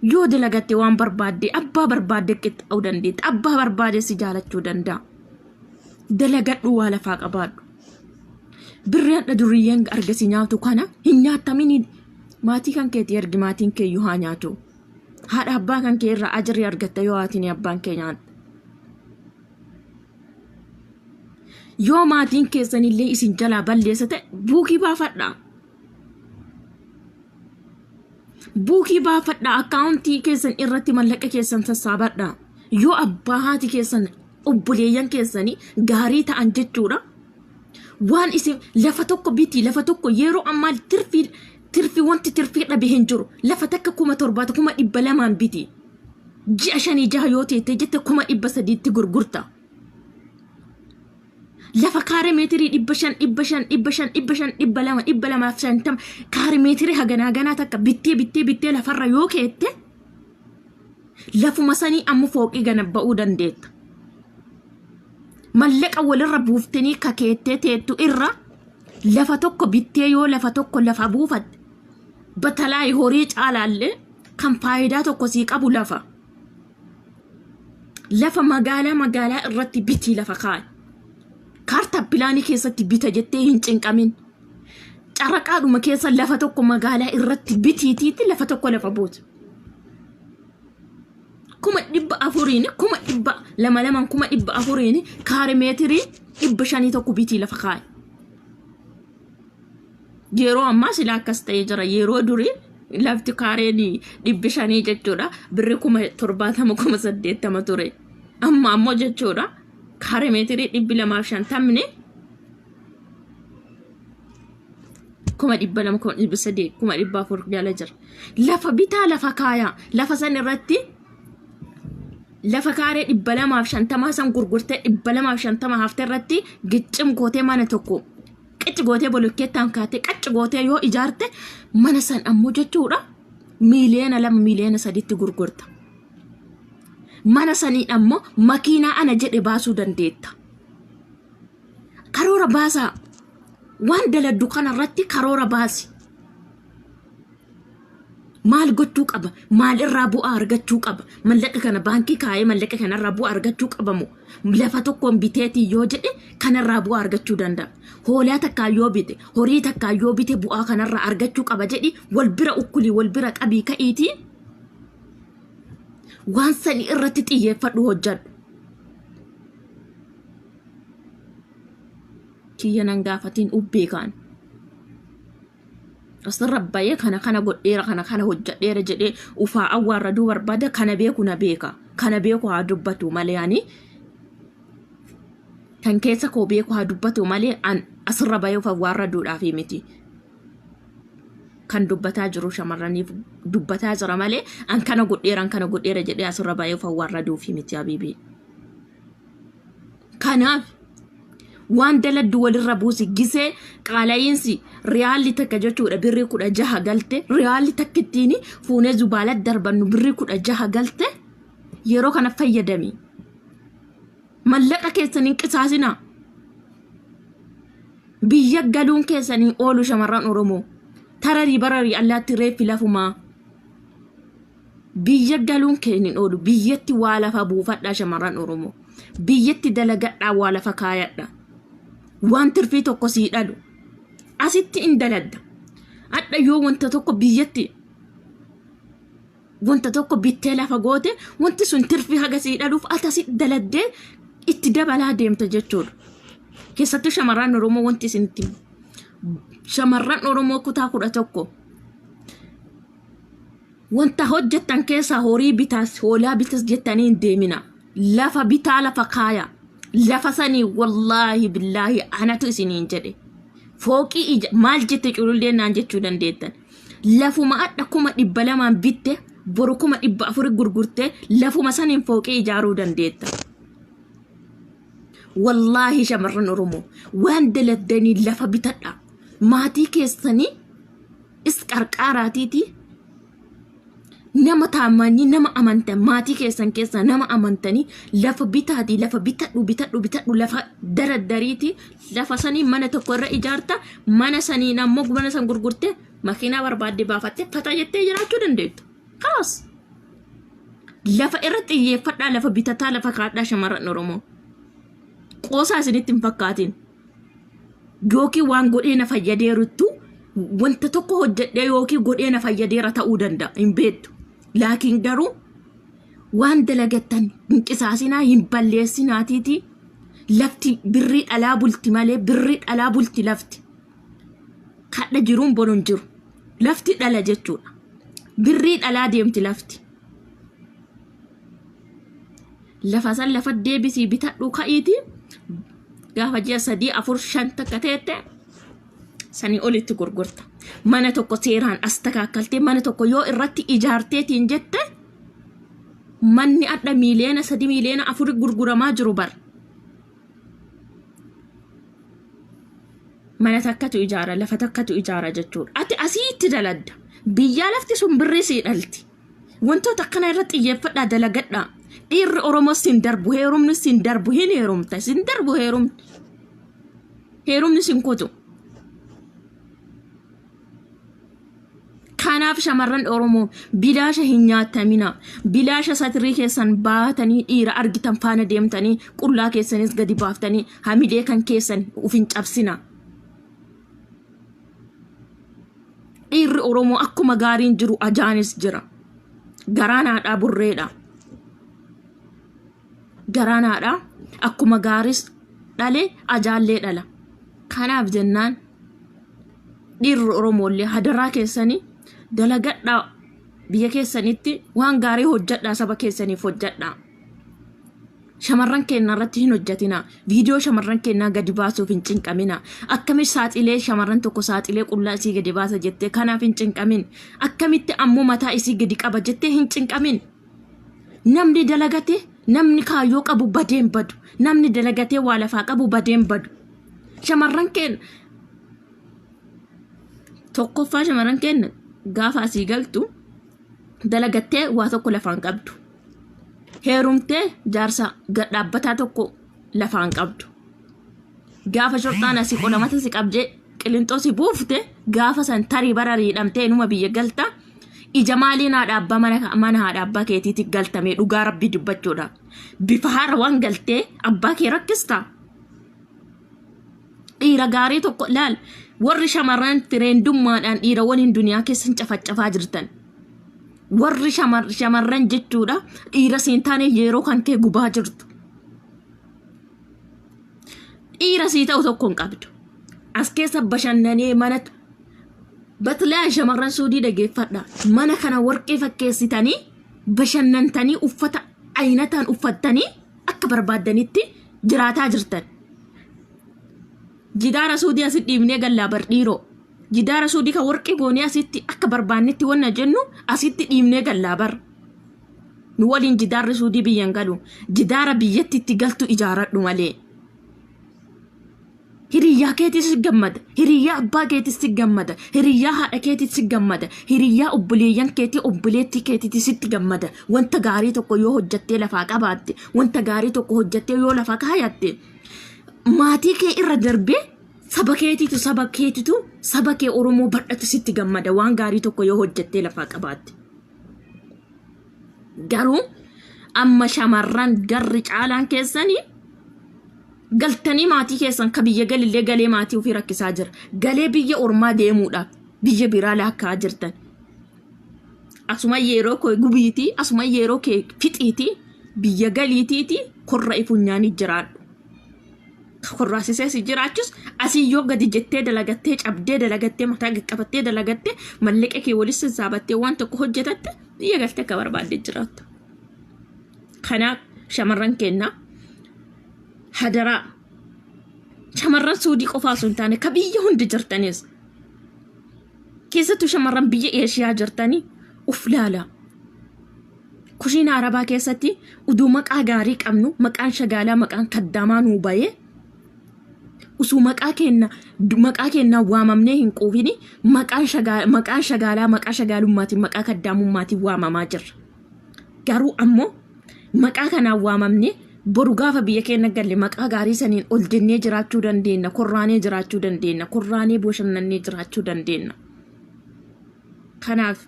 Yoo dalagatte waan barbaadde abbaa barbaadde qixxaa'uu dandeetta. Abbaa barbaade si jaalachuu danda'a. Dalagadhu waa lafaa qabaadhu. Birreen duriyyeen argasi nyaatu kana hin nyaatamin maatii kan keetii ergi maatiin kee yoo haa nyaatu. Haadha abbaa kan kee irraa ajirri argatta yoo haatiin abbaan kee nyaata. Yoo maatiin keessanillee isin jalaa balleessa ta'e buukii baafadhaa. Buukii baafadhaa akkaawuntii keessan irratti mallaqa keessan sassaabadhaa. Yoo abbaa haati keessan obboleeyyan keessanii gaarii ta'an jechuudha. Waan isin lafa tokko biti lafa tokko yeroo ammaa tirfii wanti tirfii dhabe hin jiru. Lafa takka 700 200 biti. Ji'a 5-6 yoo teete jette 300 gurgurta. Lafa kaare meetirii 500 kaare meetirii haganaa takka bittee lafarra yoo keette lafuma sanii ammoo fooqii gana ba'uu dandeetta. Mallaqa walirra buuftanii kakeettee teettu irra lafa tokko bittee yoo lafa tokko lafa buufatte batalaa horii caalaallee kan faayidaa tokko sii qabu lafa magaalaa irratti bitii lafa kaa'e. Kaartaa pilaanii keessatti bita jettee hin cinqamin. Carraqaadhuma keessa lafa tokko magaalaa irratti bitiitiitti lafa tokko lafa buutu. 400 kaare meetirii 500 tokko bitii lafa kaa'e. Yeroo ammaa sila akkas ta'ee jira. Yeroo durii lafti kaareen 500 jechuudha. Birri 70 ture. Amma ammoo jechuudha. Kaare meetirii 250 200 jala jira. Lafa bitaa lafa kaaya. Lafa san irratti lafa kaaree 250 san gurgurtee 250 hafte irratti giccim gootee mana tokko qicci gootee bolokkeettaan kaatee qacci gootee yoo ijaarte mana san ammoo jechuudha miliyoona 2 miliyoona 3 gurgurta. Mana sanii ammoo makiinaa ana jedhe baasuu dandeetta. Karoora baasaa. Waan daladdu kanarratti karoora baasi. maal gochuu qaba? Maal irraa bu'aa argachuu qaba? Mallaqa kana baankii kaayee mallaqa kana irraa bu'aa argachuu qabamu? Lafa tokkoon biteetii yoo jedhe kanarraa bu'aa argachuu danda'a. Hoolaa takkaa yoo bite, horii takkaa yoo bite bu'aa kanarraa argachuu qaba jedhi wal bira ukkulii wal bira qabii ka'iitii waan sanii irratti xiyyeeffadhu hojjedhu. Kiyya nan gaafatiin ubbee kaan. Asirra baay'ee kana godheera kana hojjedheera jedhee ufaa awwaarraduu barbaada kana beeku na beeka. Kana beeku haa dubbatu malee ani kan keessa koo beeku haa dubbatu malee an asirra baay'ee ufaa awwaarraduudhaaf miti. Kan dubbataa jiru shamarraniif dubbataa jira malee an kana godheera jedhee asirra baay'ee ufaa awwaarraduuf miti habiibii. Kanaaf waan daladdu walirra buusi gisee qaalayiinsi riyaalli takka jechuudha birrii 16 galte riyaalli takkittiin fuunee zubaala darbannu birrii 16 galte yeroo kana fayyadami. Mallaqa keessaniin qisaasina. Biyya galuun keessanii oolu shamarran Oromoo. Tararii bararii allaatti reeffi lafumaa. Biyya galuun keeniin oolu biyyatti waa lafa buufadhaa shamarran Oromoo. Biyyatti dalagadhaa waa lafa kaayadha. Waan tirfii tokko sii dhalu asitti in daladda. Adda yoo wanta tokko biyyatti wanta tokko bittee lafa goote wanti sun tirfii haga sii dhaluuf atasi daladdee itti dabalaa deemta jechuudha. Keessattuu shamarran Oromoo wanti isinitti shamarran Oromoo kutaa 11 wanta hojjettan keessa horii bitaas hoolaa bitas jettanii hin deemina. Lafa bitaa lafa kaaya. Lafa sanii wallahi billahi anatu isiniin jedhe fooqii maal jette culullee naan jechuu dandeettan. Lafuma adda 200 bitte boru 400 gurgurte lafuma saniin fooqii ijaaruu dandeetta. Wallahi shamarran Oromoo waan daladdanii lafa bitadha. Maatii keessanii isqarqaaraatiiti. Nama taamanii nama amantan maatii keessan keessa nama amantanii lafa bitaati lafa bitadhu lafa daraddariiti lafa sanii mana tokko irra ijaarta mana sanii nammoo mana san gurgurte makiinaa barbaadde baafatte fata jettee jiraachuu dandeettu. Kaas lafa irra xiyyeeffadhaa lafa bitataa lafa kaadhaa shamarran Oromoo. Qoosaa isinitti hin fakkaatin. Yookiin waan godhee na fayyadeeruttu wanta tokko hojjedhee yookiin godhee na fayyadeera ta'uu danda'a hin beektu. Laakiin garuu waan dalagattan hin qisaasinaa hin balleessinaatiiti. Lafti birrii dhalaa bulti malee birrii dhalaa bulti lafti. Kadha jiruun bonuun jiru. Lafti dhala jechuudha. Birrii dhalaa deemti lafti. Lafa san lafa deebisii bitadhu ka'iiti. Gaafa ji'a 3 4 5 takka teette sanii olitti gurgurta. Mana tokko seeraan as takaakaltee mana tokko yoo irratti ijaarteetiin jette manni adda miliyoona 3 miliyoona 4 gurguramaa jiru bar. Mana takkatu ijaara lafa takkatu ijaara jechuudha. Ati asiitti daladda. Biyyaa lafti sun birrii sii dhalti. Wantoota akkana irratti xiyyeeffadhaa dalagadhaa. Dhiirri Oromoo sin darbu heerumni sin darbu hin heerumta sin darbu heerumni sin kutu. Kanaaf shamarran Oromoo bilaasha hin nyaatamina. Bilaasha satirii keessan baatanii dhiira argitan faana deemtanii qullaa keessanis gadi baaftanii hamidee kan keessan ufin cabsina. Dhiirri Oromoo akkuma gaariin jiru ajaanis jira. Garaanaadhaa burreedha. Garaanaadhaa akkuma gaaris dhale ajaallee dhala. Kanaaf jennaan dhiirri Oromoollee hadaraa keessanii dalagadhaa biyya keessanitti waan gaarii hojjedhaa saba keessaniif hojjedhaa. Shamarran keenya irratti hin hojjetina. Viidiyoo shamarran keenyaa gadi baasuuf hin cinqamina. Akkamitti saaxilee shamarran tokko saaxilee qullaa isii gadi baasa jettee kanaaf hin cinqamin. Akkamitti ammoo mataa isii gadi qaba jettee hin cinqamin. Namni dalagate namni kaayyoo qabu badeen badu. Namni dalagatee waa lafaa qabu badeen badu. Shamarran keenya tokkoffaa shamarran keenya gaafa asii galtu dalagattee waa tokko lafaan qabdu. Heerumtee jaarsa dhaabbataa tokko lafaan qabdu. Gaafa shortaan asii qolamata si qabjee qilinxoo si buufte gaafa san tarii bararii hidhamtee numa biyya galta ija maaliin haadha abbaa mana haadha abbaa keetiitti galtamee dhugaa rabbii dubbachuudha. Bifa haarawaan galtee abbaa kee rakkista. Dhiira gaarii tokko laal warri shamarran fireendummaadhaan dhiira waliin duniyaa keessan cafacafaa jirtan. Warri shamarran jechuudha dhiira seentaane yeroo kan kee gubaa jirtu. Dhiira sii ta'u tokko hin qabdu. As keessa bashannanee manatu batlaa shamarran suudii dhageeffadha. Mana kana warqee fakkeessitanii bashannantanii uffata ayinataan uffattanii akka barbaaddanitti jiraataa jirtan. Jidaara suudii asitti dhiibnee gallaa bar dhiiroo. Jidaara suudii kan warqee goonee asitti akka barbaannetti wanna jennu asitti dhiibnee gallaa bar. Nu waliin jidaarri suudii biyyan galu. Jidaara biyyatti itti galtu ijaaradhu malee. Hiriyyaa keetis gammada. Hiriyyaa abbaa keetis gammada. Hiriyyaa haadha keetis gammada. Hiriyyaa obboleeyyan keetii obboleettii keetitis sitti gammada. Wanta gaarii tokko yoo hojjattee lafaa qabaatte, wanta gaarii tokko hojjattee yoo lafaa kaayatte, maatii kee irra darbee saba keetitu saba kee Oromoo badhatu sitti gammada waan gaarii tokko yoo hojjattee lafaa qabaatte. Garuu amma shamarran garri caalaan keessanii galtanii maatii keessan ka biyya galillee galee maatii ofii rakkisaa jira. Galee biyya ormaa deemuudhaaf biyya biraa laakkaa jirtan. Asuma yeroo kee gubiitii, asuma yeroo kee fixiitii, biyya galiitiitii korra ifunyaanii jiraadhu. Korraasisee si jiraachus asii yoo gadi jettee dalagattee cabdee dalagattee mataa qabattee dalagattee mallaqa kee walis saabattee waan tokko hojjetatte biyya galtee akka barbaadde jiraattu. Kanaaf shamarran keenna hadaraa shamarran suudii qofaa osoo hin taane ka biyya hundi jirtanis keessattuu shamarran biyya Eeshiyaa jirtanii uf laala. Kushiina Arabaa keessatti uduu maqaa gaarii qabnu maqaan shagaalaa maqaan kaddaamaa nuu bahee usuu maqaa keenna waamamnee hin quufini maqaan shagaalaa maqaa shagaalummaatiin maqaa kaddaamummaatiin waamamaa jirra. Garuu ammoo maqaa kanaan waamamnee boru gaafa biyya keenya galle maqaa gaarii saniin ol jennee jiraachuu dandeenya, korraanee jiraachuu dandeenya, korraanee bashannannee jiraachuu dandeenya. Kanaaf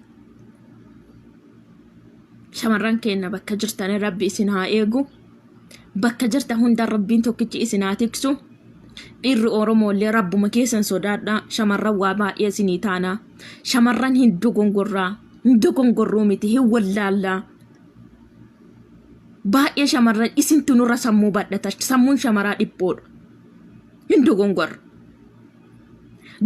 shamarran keenya bakka jirtan rabbi isin haa eegu. Bakka jirtan hunda rabbiin tokkichi isin haa tiksu. Dhiirri Oromoolee rabbuma keessan sodaadhaa. Shamarran waa baay'ee isinii taana. Shamarran hin dogongorruu miti hin wallaallaa. Baay'ee shamarran isintu nurra sammuu badhata. Sammuun shamaraa dhiphoodha. Hin dogongorra.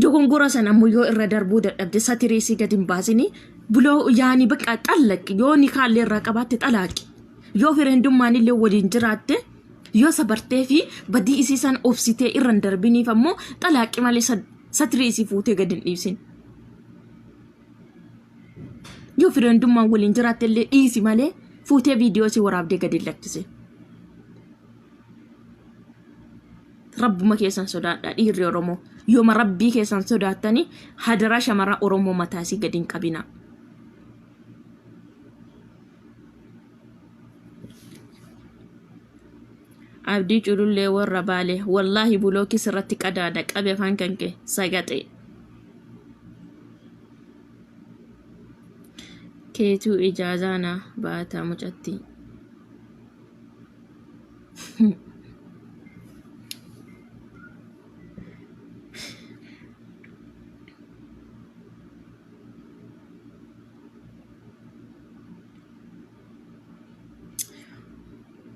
Dogongora sana ammoo yoo irra darbuu dadhabde satireesii gadi hin baasini buloo yaani bakka xallaqi yoo ni kaallee irraa qabaatte xalaaqi. Yoo fireendummaan illee waliin jiraatte yoo sabartee fi badii isii san obsitee irra hin darbiniif ammoo xalaaqi malee satireesii fuutee gadi hin dhiibsin. Yoo fireendummaan waliin jiraatte illee dhiisi malee fuutee viidiyoo si waraabdee gadi hin lakkise. Rabbuma keessan sodaadha dhiirri Oromoo. Yooma rabbii keessan sodaattanii hadaraa shamara Oromoo mataasii gadi hin qabina. Abdii culullee warra Baalee wallaahi bulookii sirratti qadaada qabe afaan kan kee sagaxee. Keetuu ijaazaana baataa mucatti.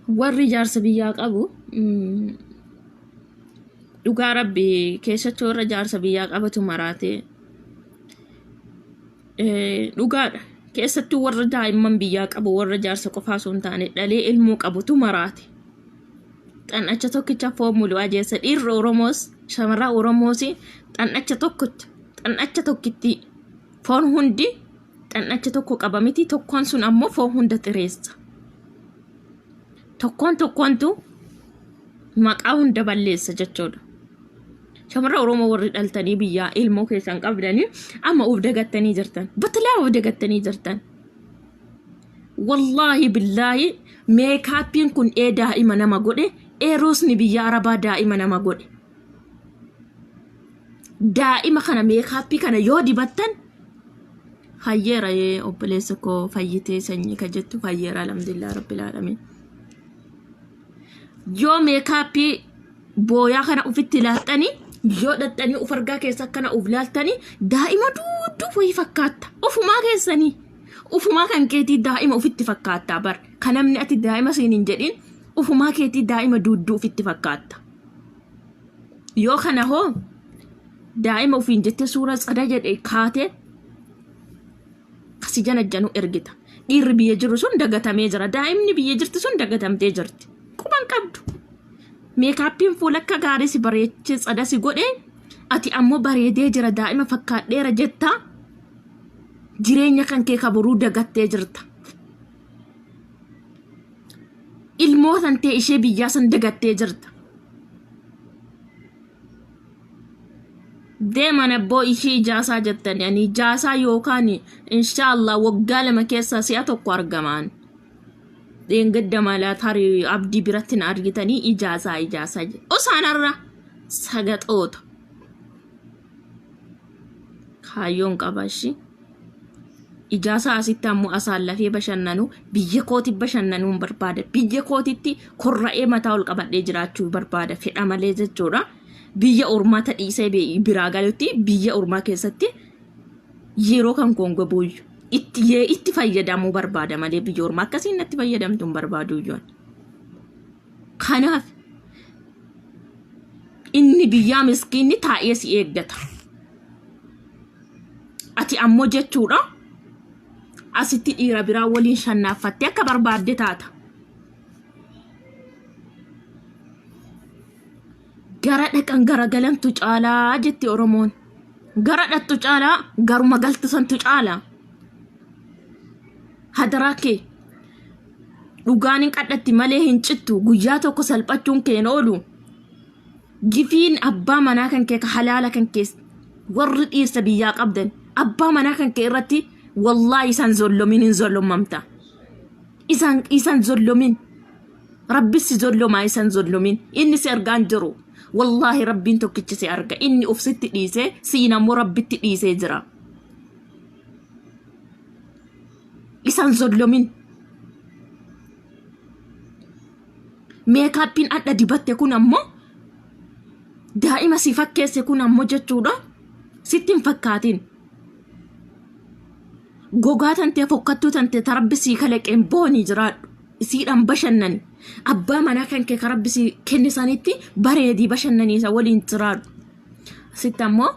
Warri jaarsa biyyaa qabu dhugaa rabbi keessatti warra jaarsa biyyaa qabatu maraate dhugaadha. Keessattuu warra daa'imman biyyaa qabu warra jaarsa qofaa osoo hin taane dhalee ilmoo qabutu maraate. Xannacha tokkicha foomulu ajeessa dhiirri Oromoos shamarraa Oromoos xannacha tokkitti foon hundi xannacha tokko qaba miti tokkoon sun ammoo foon hunda xireessa. Tokkoontu maqaa hunda balleessa jechuudha. Shamarra Oromoo warri dhaltanii biyyaa ilmoo keessan qabdanii amma of dagattanii jirtan. Batalaa of dagattanii jirtan. Wallaahi billaahi meekaappiin kun daa'ima nama godhe eeroosni biyya Arabaa daa'ima nama godhe. Daa'ima kana meekaappii kana yoo dibattan hayyeera obboleessa koo fayyitee sanyii ka jettu hayyeera alhamdulillah rabbil alamin. Yoo meekaappii booyaa kana ufitti laaxxanii yoo dhaxxanii uf argaa keessa kana uf laaltanii daa'ima duuduu wayii fakkaata ufumaa keessanii ufumaa kan keetii daa'ima ufitti fakkaata bar kan namni ati daa'ima siin hin jedhin ufumaa keetii daa'ima duuduu ufitti fakkaata. Yoo kana hoo daa'ima ufiin jettee suura tsada jedhe kaate kasi janajjanu ergita. Dhiirri biyya jiru sun dagatamee jira, daa'imni biyya jirti sun dagatamtee jirti. Quban qabdu. Meekaappiin fuula akka gaarii si bareechee tsada si godhe ati ammoo bareedee jira daa'ima fakkaadheera jetta jireenya kan kee kaburuu dagattee jirta. Ilmootan ta'e ishee biyyaa san dagattee jirta. Deeman abboo ishee ijaasaa jettan yani ijaasaa yookaan inshaallah waggaa lama keessaa si'a tokko argamaan. Deengadda malaa tarii abdii biratti na argitanii ijaasaa osaanarra sagaxoota kaayyoon qabashi ijaasaa asitti ammoo asaan lafee bashannanu biyya kooti bashannanuun barbaada. Biyya kootitti korra'ee mataa ol qabadhee jiraachuu barbaada fedha malee jechuudha. Biyya ormaata dhiisee biraa galutti biyya ormaa keessatti yeroo kan kongo booyyu itti fayyadamuu barbaada malee biyya ormaa akkasiin natti fayyadamtuun barbaadu ijoon. Kanaaf inni biyyaa miskiinni taa'ee si eeggata. Ati ammoo jechuudha asitti dhiira biraa waliin shannaaffattee akka barbaadde taata. Gara dhaqan gara galantu caalaa jetti Oromoon. Gara dhattu caalaa garuma galtisantu caalaa. Hadaraa kee dhugaan hin qadhatti malee hin cittu guyyaa tokko salphachuun keen oolu. Gifiin abbaa manaa kan kee halaala kan kees warri dhiirsa biyyaa qabdan abbaa manaa kan kee irratti wallahi isaan zollomin hin zollomamta. Isaan zollomin rabbisi zollomaa isaan zollomin inni si argaan jiru. Wallahi rabbiin tokkichi si arga inni ufsitti dhiisee siin ammoo rabbitti dhiisee jira. Isaan zollomin. Meekaappiin adda dibatte kun ammoo daa'ima si fakkeesse kun ammoo jechuudha sitti hin fakkaatin. Gogaa tantee fokkattuu tantee tarabbisii kalaqeen boonii jiraadhu isiidhaan bashannani. Abbaa manaa kan kee karabbisii kennisanitti bareedii bashannaniisa waliin jiraadhu. Sitti ammoo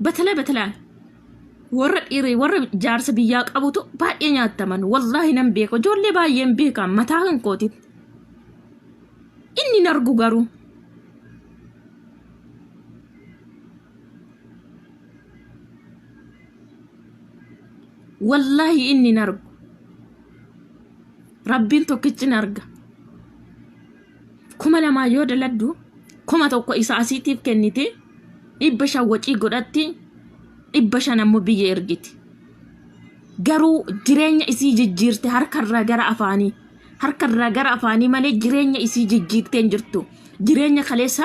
batala warra dhiirii warra jaarsa biyyaa qabutu baay'ee nyaattaman wallahi nan beeka ijoollee baay'een beekan mataa kan kootitti. Inni nargu garuu wallahi inni nargu rabbiin tokkichi narga. 2,000 yoo daladdu 1,000 isa asiitiif kennite 500 wacii godhatti 500 ammoo biyya ergiti. Garuu jireenya isii jijjiirte harkarraa gara afaanii malee jireenya isii jijjiirtee hin jirtu. Jireenya kaleessa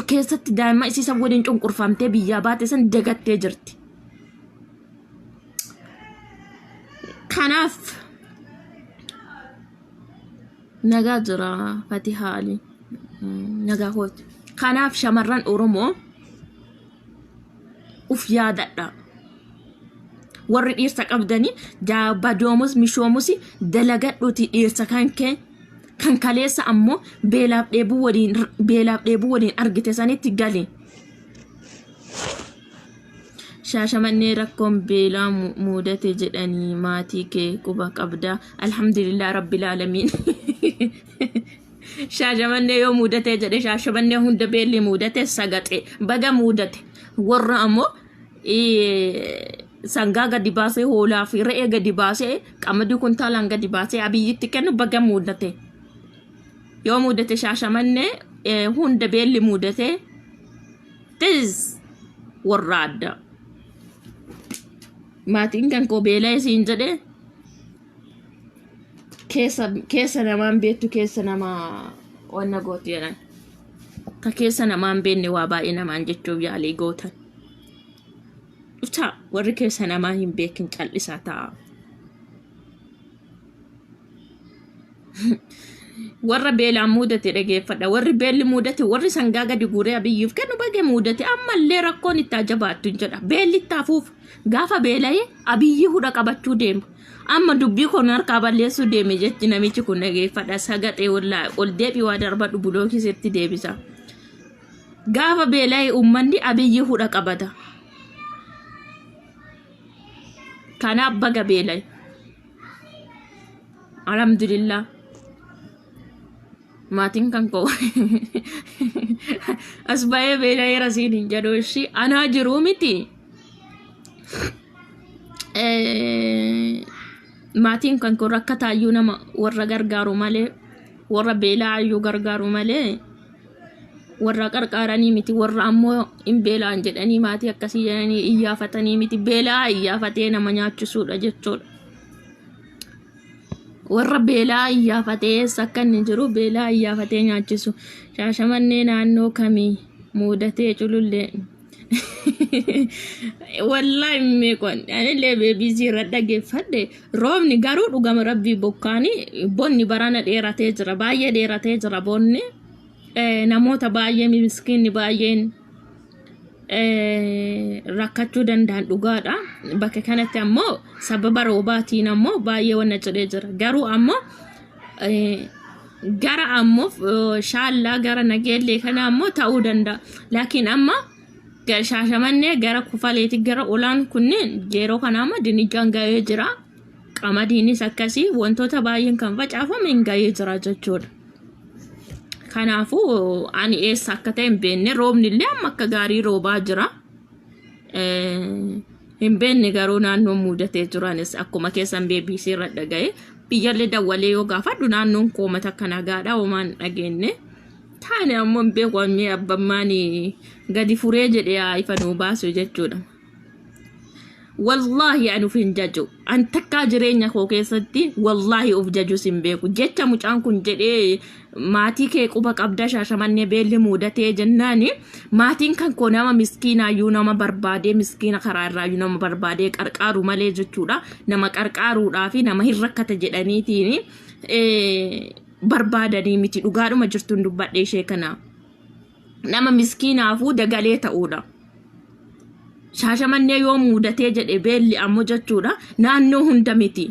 keessatti daa'ima isii san waliin cunqurfamtee biyyaa baate san dagattee jirti. Kanaaf nagaa jira Fatihaa Ali nagaa kooti. Kanaaf shamarran Oromoo uf yaadadha. Warri dhiirsa qabdanii badoomus mishoomus dalagadhuuti dhiirsa kan kaleessa ammoo beelaaf dheebuu waliin argite sanitti gali. Shaashamannee rakkoon beelaa mudate jedhanii maatii kee quba qabda. Alhamdulillah rabbil alamin. Shaashamannee yoo mudate jedhe shaashamannee hunda beelli mudate sagaxe baga mudate. Warra ammoo sangaa gadi baasee hoolaa fi re'ee gadi baasee qamadii kuntaalaan gadi baasee abiyyitti kennu baga mudate. Yoo mudate shaashamannee hunda beelli mudate tiz warra adda. Maatiin kan koo beelaa isiin jedhe keessa namaan beektu keessa namaa wanna gooti jedhan. Ka keessa namaan beekne waa baay'ee namaan jechuuf yaalii gootan. dhuftaa warri keessa namaa hin beekin cal'isaa ta'a. Warra beelaan mudate dhageeffadha. Warri beelli mudate warri sangaa gadi guuree Abiyyiif kennu bagee mudate ammallee rakkoon itti jabaattu hin jedha. Beelli ittaafuuf gaafa beela'ee Abiyyi hudha qabachuu deema. Amma dubbii kun harkaa balleessuu deeme jechi namichi kun dhageeffadha. Sagaxee ol deebii waa darbadhu buloo keessatti deebisa. Gaafa beela'ee uummanni Abiyyi hudha qabata. Kanaaf baga beela'e. Alhamdulillah. Maatiin kan koo as baay'ee beela'ee rasiin hin jedhu ishii anaa jiruu miti. Maatiin kan koo rakkataayyuu nama warra gargaaru malee warra beela'aayyuu gargaaru malee warra qarqaaranii miti. Warra ammoo hin beela'an jedhanii maatii akkasii jedhanii iyyafatanii miti. Beela'aa iyyafatee nama nyaachisuudha jechuudha. Warra beelaa iyyafatee akka inni jiru beelaa iyyafatee nyaachisu. Shaashamannee naannoo kamii mudatee culullee. Wallahi meeqon anillee beebisii irra dhageeffadhe. Roobni garuu dhugama rabbii bokkaanii bonni barana dheeratee jira. Baay'ee dheeratee jira bonni. Namoota baay'ee miskiinni baay'een rakkachuu danda'an dhugaadha. Bakka kanatti ammoo sababa roobaatiin ammoo baay'ee wanna jedhee jira. Garuu ammoo gara ammoo shaallaa gara nageellee kana ammoo ta'uu danda'a. Laakiin amma shaashamannee gara kufaleeti gara olaan kunneen yeroo kana amma dinnichaan ga'ee jira. Qamadiinis akkasii wantoota baay'een kan facaafame hin ga'ee jira jechuudha. Kanaafuu ani eessa akka ta'e hin beekne. Roobni illee amma akka gaarii roobaa jira. Hin beekne garuu naannoo mudatee jiranis akkuma keessan beebisii irra dhaga'e biyyallee dawwalee yoo gaafadhu naannoon koomata akka nagaadha homaan dhageenye. Taane ammoo hin beeku ammee abbammaan gadi furee jedhee ifa nuu baasu jechuudha. Wallahi ani uf hin jaju. An takkaa jireenya koo keessatti wallahi uf jajus hin beeku. Jecha mucaan kun jedhee maatii kee quba qabda shaashamannee beelli mudatee jennaani maatiin kan koo nama miskiinaayyuu nama barbaadee miskiina karaa irraayyuu nama barbaadee qarqaaru malee jechuudha. Nama qarqaaruudhaa fi nama hin rakkata jedhaniitiin barbaadanii miti. Dhugaadhuma jirtuun dubbadhee ishee kana nama miskiinaafuu dagalee ta'uudha. Shaashamannee yoo mudatee jedhe beelli ammoo jechuudha naannoo hunda miti.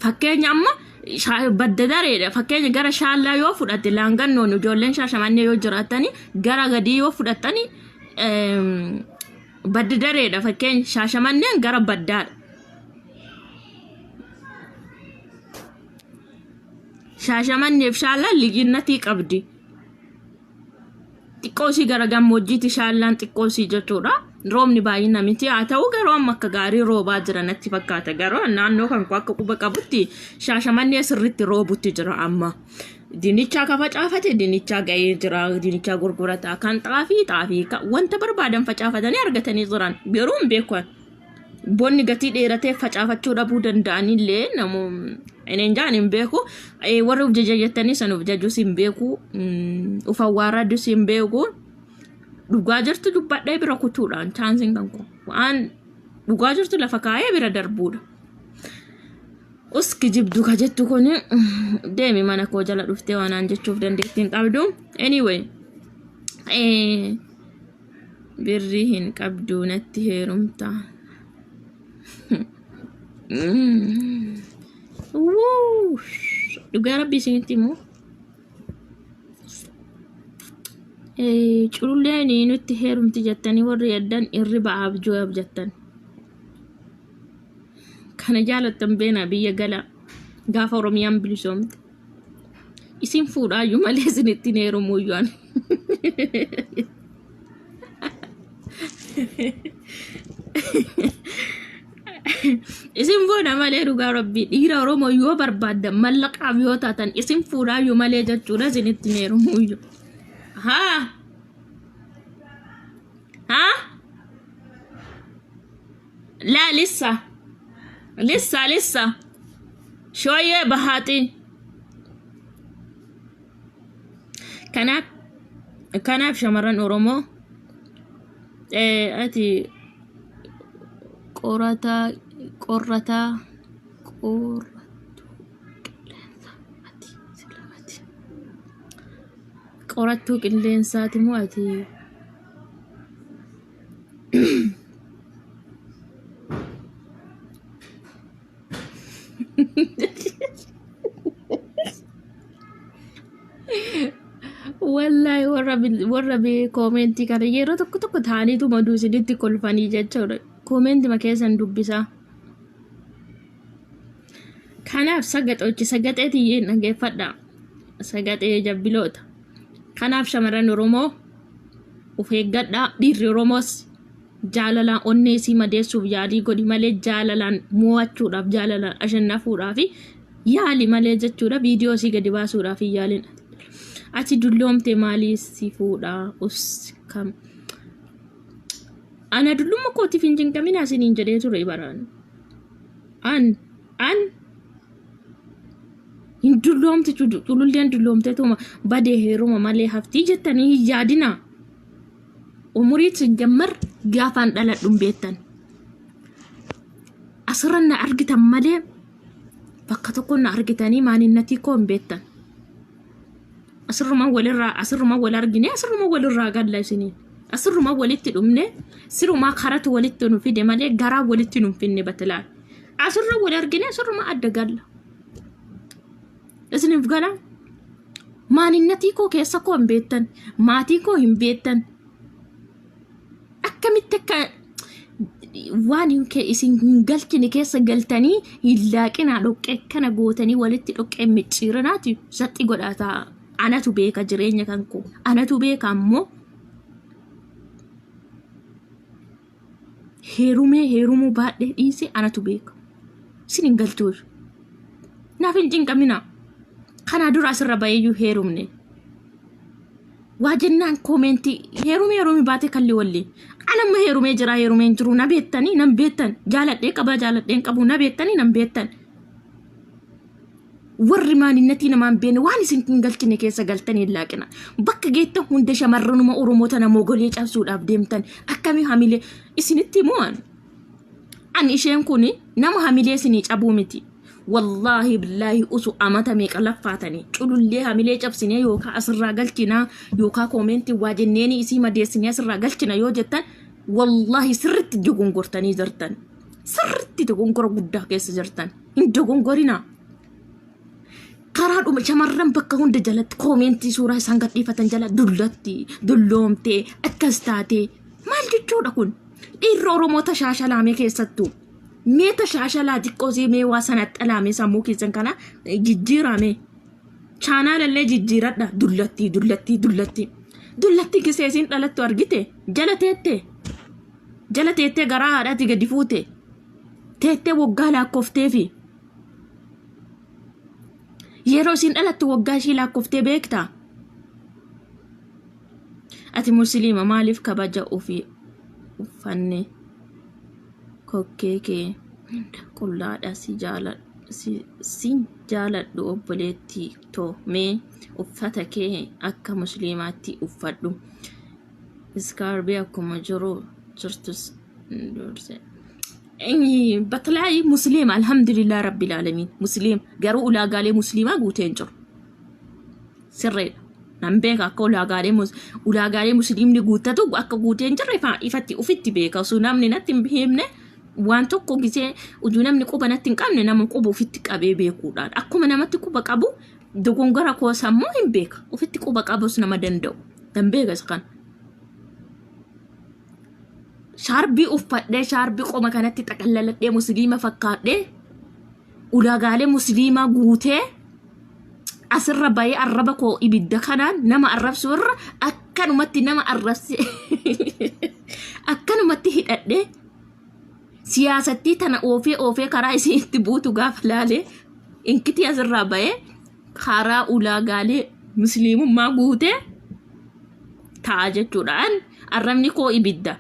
Fakkeenya amma badda dareedha. Fakkeenya gara shaallaa yoo fudhatte laangannoon ijoolleen shaashamannee yoo jiraatanii gara gadii yoo fudhatanii badda dareedha. Fakkeenya shaashamanneen gara baddaadha. Shaashamanneef shaallaan liginnatii qabdi. Xiqqoosii gara gammoojjiitti shaallaan xiqqoosii jechuudha. Roobni baay'ina miti haa ta'u garuu amma akka gaarii roobaa jira natti fakkaata. Garuu naannoo kan akka quba qabutti shaashamannee sirriitti roobutti jira amma. Dinnichaa ka facaafate dinnichaa ga'ee jira. Dinnichaa gurgurataa kan xaafii wanta barbaadan facaafatanii argatanii jiran. Garuu hin beekan. Bonni gatii dheeratee facaafachuu dhabuu danda'anillee namoonni inni jaan hin beeku. Warri uf jajajattanii san uf jajus hin beeku. Uf awwaaradus hin beeku. Dhugaa jirtu dubbadhee bira kutuudhaan chaansiin kan koo waan dhugaa jirtu lafa kaayee bira darbuudha. Uski jibdu ka jettu kun deemi mana koo jala dhuftee waanaan jechuuf dandeettiin qabdu. Anyway birrii hin qabdu natti heerumta. Dhugaa rabbii isinitti immoo cululleen nutti heerumti jettanii warri yaddan irri ba'aaf joo'aaf jettan. Kana jaalattan beena biyya gala gaafa Oromiyaan bilisoomte. Isin fuudhaayyuu malee isinitti heerumuuyyuu ani. Isin fuudha malee dhugaa rabbii dhiira Oromoo yoo barbaaddan mallaqaaf yoo taatan isin fuudhaayyuu malee jechuudha isinitti heerumuuyyuu. ها لا لسه شوية بهاتي كناف شمران أورومو أتي qorataa qorattuu qilleensaati moo ati wallahi warra be koomenti kana yeroo tokko taaniitu maduu isinitti kolfanii jechuudha. Koomenti ma keessan dubbisaa. Kanaaf sagaxee tiyyeen dhageeffadha. Sagaxee jabbiloota. Kanaaf shamarran Oromoo of eeggadhaa. Dhiirri Oromoos jaalalaan onnee isii madeessuuf yaalii godhi malee jaalalaan mo'achuudhaaf jaalalaan ashannafuudhaaf yaali malee jechuudha. Viidiyoo isii gadi baasuudhaaf yaalin. Ati dulloomte maalii si fuudhaa uskam. Ana dullumma kootiif hin jinqamina isiniin jedhee ture baraan. An hin dulloomte cululleen dulloomte tuma badee heeruma malee haftii jettanii hin yaadina. Umuriitti gammar gaafaan dhaladhuun beektan. Asirra na argitan malee bakka tokko na argitanii maaninnatii koo hin beektan. Asirruma wal argine asirruma walirraa galla isiniin. Asirruma walitti dhumne siruma karatu walitti nu fide malee garaa walitti nu finne batalaan. Asirra wal argine asirruma adda galla. Isiniif gala maaninnatii koo keessa koo hin beektan, maatii koo hin beektan. Akkamitti akka waan isin hin galchine keessa galtanii hin laaqinaa dhoqqee kana gootanii walitti dhoqqee micciiranaati saxxi godhataa. Anatu beeka jireenya kan koo. Anatu beeka ammoo heerumuu baadhee dhiise anatu beeka. Isin hin galchuuf. Naaf hin jinqamina. Kanaa dura asirra baay'eeyyuu heerumne. Waa jennaan koomentii heerumii baate kalli wallee. Anamma heerumee jira heerumeen jiru na beektanii nan beektan. Jaaladhee qabu na beektanii nan beektan. Warri maaninnatii namaan beene waan isin hin galchine keessa galtanii laaqina. Bakka geettan hunda shamarranuma Oromoota namoo golee cabsuudhaaf deemtan. Akkamii hamilee isinitti mo'an. Ani isheen kun nama hamilee isinii cabuu miti. Wallahi billahi usu amata meeqa laffaatanii culullee hamilee cabsinee yookaan asirraa galchina yookaan koomentii waa jenneeni isii madeessinee asirraa galchina yoo jettan wallahi sirritti dogongortanii jirtan. Sirritti dogongora guddaa keessa jirtan. Hin dogongorina. Karaadhuma shamarran bakka hunda jalatti koomentii suuraa isaan gadhiifatan jala dulloomtee akkas taatee maal jechuudha kun? Dhiirri Oromoota shaashalaame keessattuu meeta shaashalaa xiqqoosii mee waa sanatti alaame sammuu keessan kana jijjiirame. Chaanaalallee jijjiiradha dullatti giseesiin dhalattu argite jala teettee garaa haadhaati gadi fuute teettee waggaa lakkoofteefi. Yeroo isin dhalattu waggaa ishii lakkoftee beektaa? Ati musliima maaliif kabaja ofii uffanne? Kokkee kee qullaadha si jaaladhu obboleettii too mee uffata kee akka musliimaatti uffadhu. Iskaarbii akkuma jirtus بطلعي مسلم الحمد لله رب العالمين مسلم قروا ولا قالي مسلمة قوتين جر سري نمبيك أكو لا قالي ولا قالي مسلم نقوتة أكو قوتين جر يفتي وفتي بيك وسنام نتم بهمنا وانتو كوجي وجونا من كوبا نتم كامنا نام كوبا وفتك أبي بيكودان أكو من نمت كوبا كابو دقون قرا كوسا مهم بيك وفتك كوبا كابو سنما دندو نمبيك سكان Sharbi uffadhee sharbi qoma kanatti xaqallaladhee musliima fakkaadhee ulaagaalee musliimaa guutee asirra bayee arraba koo ibidda kanaan nama arrabsu irra akkanumatti nama arrabse akkanumatti hidhadhee siyaasattii tana oofee karaa isiitti buutu gaafa laalee inkiti asirraa bayee karaa ulaagaalee musliimummaa guutee ta'a jechuudhaan arrabni koo ibidda.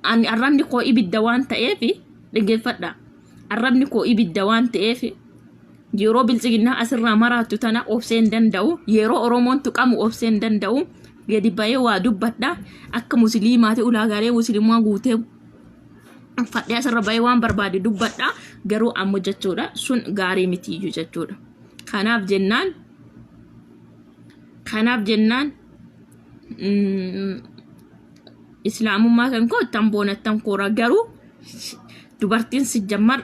Ani arrabni koo ibidda waan ta'eef dhaggeeffadha. Arrabni koo ibidda waan ta'eef yeroo bilchiginaa asirraa maraattu tana obseen danda'u yeroo Oromoon tuqamu obseen danda'u gadi bayee waa dubbadha akka musliimaati ulaagaalee musliimaa guutee fadhii asirra bahee waan barbaade dubbadha garuu ammoo jechuudha sun gaarii miti iyyuu jechuudha. Kanaaf jennaan islaamummaa kan koo tan boonattan koora garuu dubartiin si jammar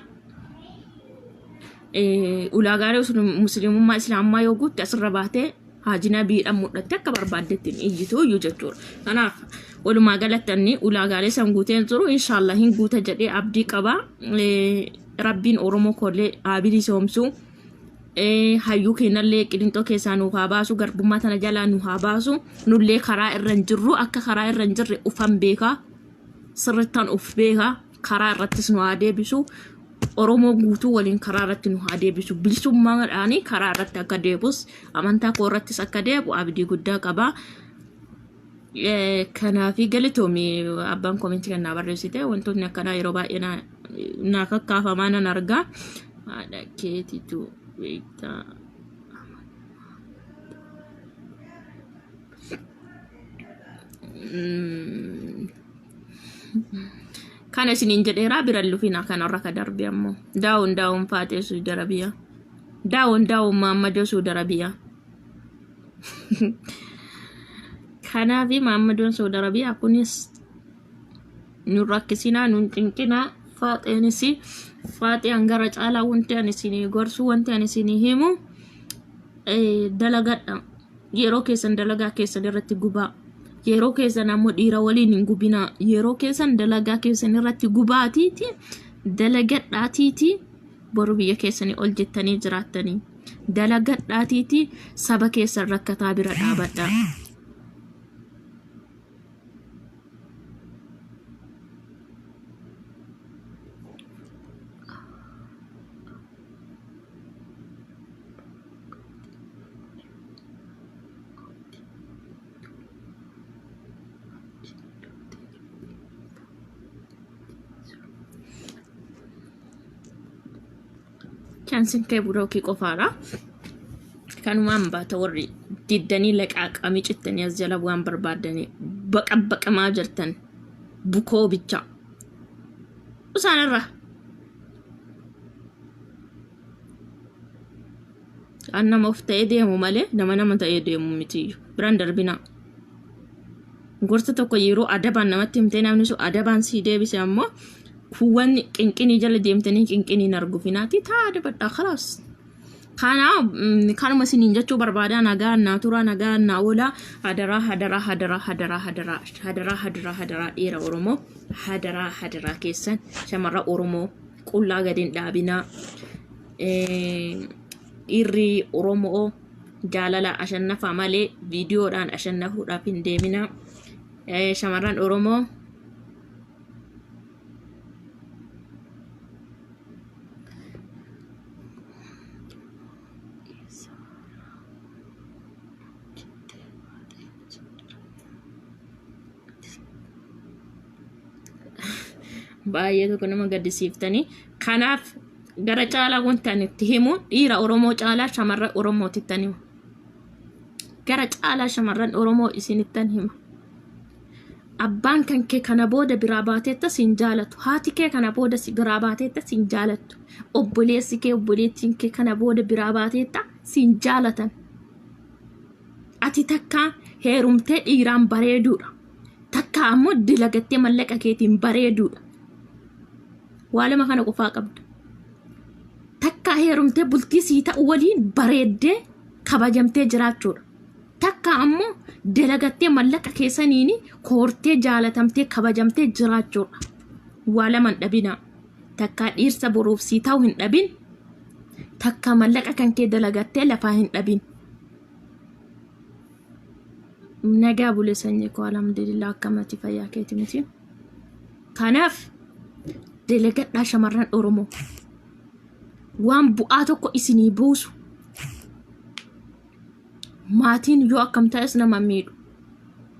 ulaagaalee musliimummaa islaamummaa yoo guutte asirra baatee haajina biidhaan mudhatte akka barbaaddetti iyyituu iyyuu jechuudha. Kanaaf walumaa galattanni ulaagaalee san guuteen jiru inshallah hin guuta jedhee abdii qaba. Rabbiin Oromoo kollee abidii soomsu hayyuu keenyallee qilintoo keessaa nuuf haa baasu garbummaa tana jalaa nuuf haa baasu nullee karaa irra hin jirru akka karaa irra hin jirre ufan beekaa sirrittaan uf beekaa karaa irrattis nu haa deebisu. Oromoo guutuu waliin karaa irratti nu haa deebisu bilisummaadhaanii karaa irratti akka deebus amantaa koo irrattis akka deebu abdii guddaa qaba. Kanaafi galatoomii abbaan koomentii kan naa barreessite wantoonni akkanaa yeroo baay'ee naa kakkaafamaa nan argaa. Haadha keetitu beektaa. Kana isiniin jedheeraa biraan lufina kanarra ka darbe ammoo daawun faatee Suudi Arabiyaa daawun Maammadoo Suudi Arabiyaa kanaafi Maammadoon Suudi Arabiyaa kunis nu rakkisinaa nu cinqinaa faaxee hangara caalaa wanti ani isinii gorsu wanti ani isinii himu dalagadha yeroo keessan dalagaa keessan irratti gubaa. Yeroo keessan ammoo dhiira waliin hin gubinaa. Yeroo keessan dalagaa keessan irratti gubaatiiti dalagadhaatiiti boru biyya keessanii ol jettanii jiraattanii dalagadhaatiiti saba keessan rakkataa bira dhaabadha. Chansin kee burooki qofaadha. Kanumaan baata warri diddanii laqaaqamii cittanii as jala bu'aan barbaadanii baqamaa jirtan bukoo bicha isaanirra an nama of ta'ee deemu malee nama ta'ee deemu mitiyyuu biraan darbinaa. Gorsa tokko yeroo adabaan namatti himtee namni sun adabaan sii deebise ammoo kuwwan qinqinii jala deemtanii qinqiniin arguufinaati taa'aa badhaa khalaas. Kanuma isiniin jechuu barbaada nagaa naa tura nagaa naa oola hadaraa dhiira Oromoo hadaraa keessan shamarra Oromoo qullaa gadiin dhaabinaa. Dhiirri Oromoo jaalala ashannafaa malee viidiyoodhaan ashannafuudhaaf hin deeminaa. Shamarran Oromoo baay'ee tokko nama gaddisiiftanii. Kanaaf gara caalaa wanti ani itti himu dhiira Oromoo caalaa shamarran Oromootitti himu. Gara caalaa shamarran Oromoo isinittan hima. Abbaan kan kee kana booda biraa baateetta siin jaalatu. Haati kee kana booda biraa baateetta siin jaalatu. Obboleessi kee obboleettiin kee kana booda biraa baateetta siin jaalatan. Ati takka heerumtee dhiiraan bareeduudha. Takka ammoo dilagattee mallaqa keetiin bareeduudha. Waalama kana qofaa qabda. Takka heerumtee bultii sii ta'u waliin bareeddee kabajamtee jiraachuudha. Takka ammoo dalagattee mallaqa keessaniin koortee jaalatamtee kabajamtee jiraachuudha. Waalama hin dhabina. Takka dhiirsa boruuf sii ta'u hin dhabin. Takka mallaqa kan kee dalagattee lafaa hin dhabin. Nagaa bulee sanyii koo alhamdulillah akkamatti fayyaa keeti miti. Kanaaf dalagadhaa shamarran Oromoo waan bu'aa tokko isinii buusu. Maatiin yoo akkam ta'es nama miidhu.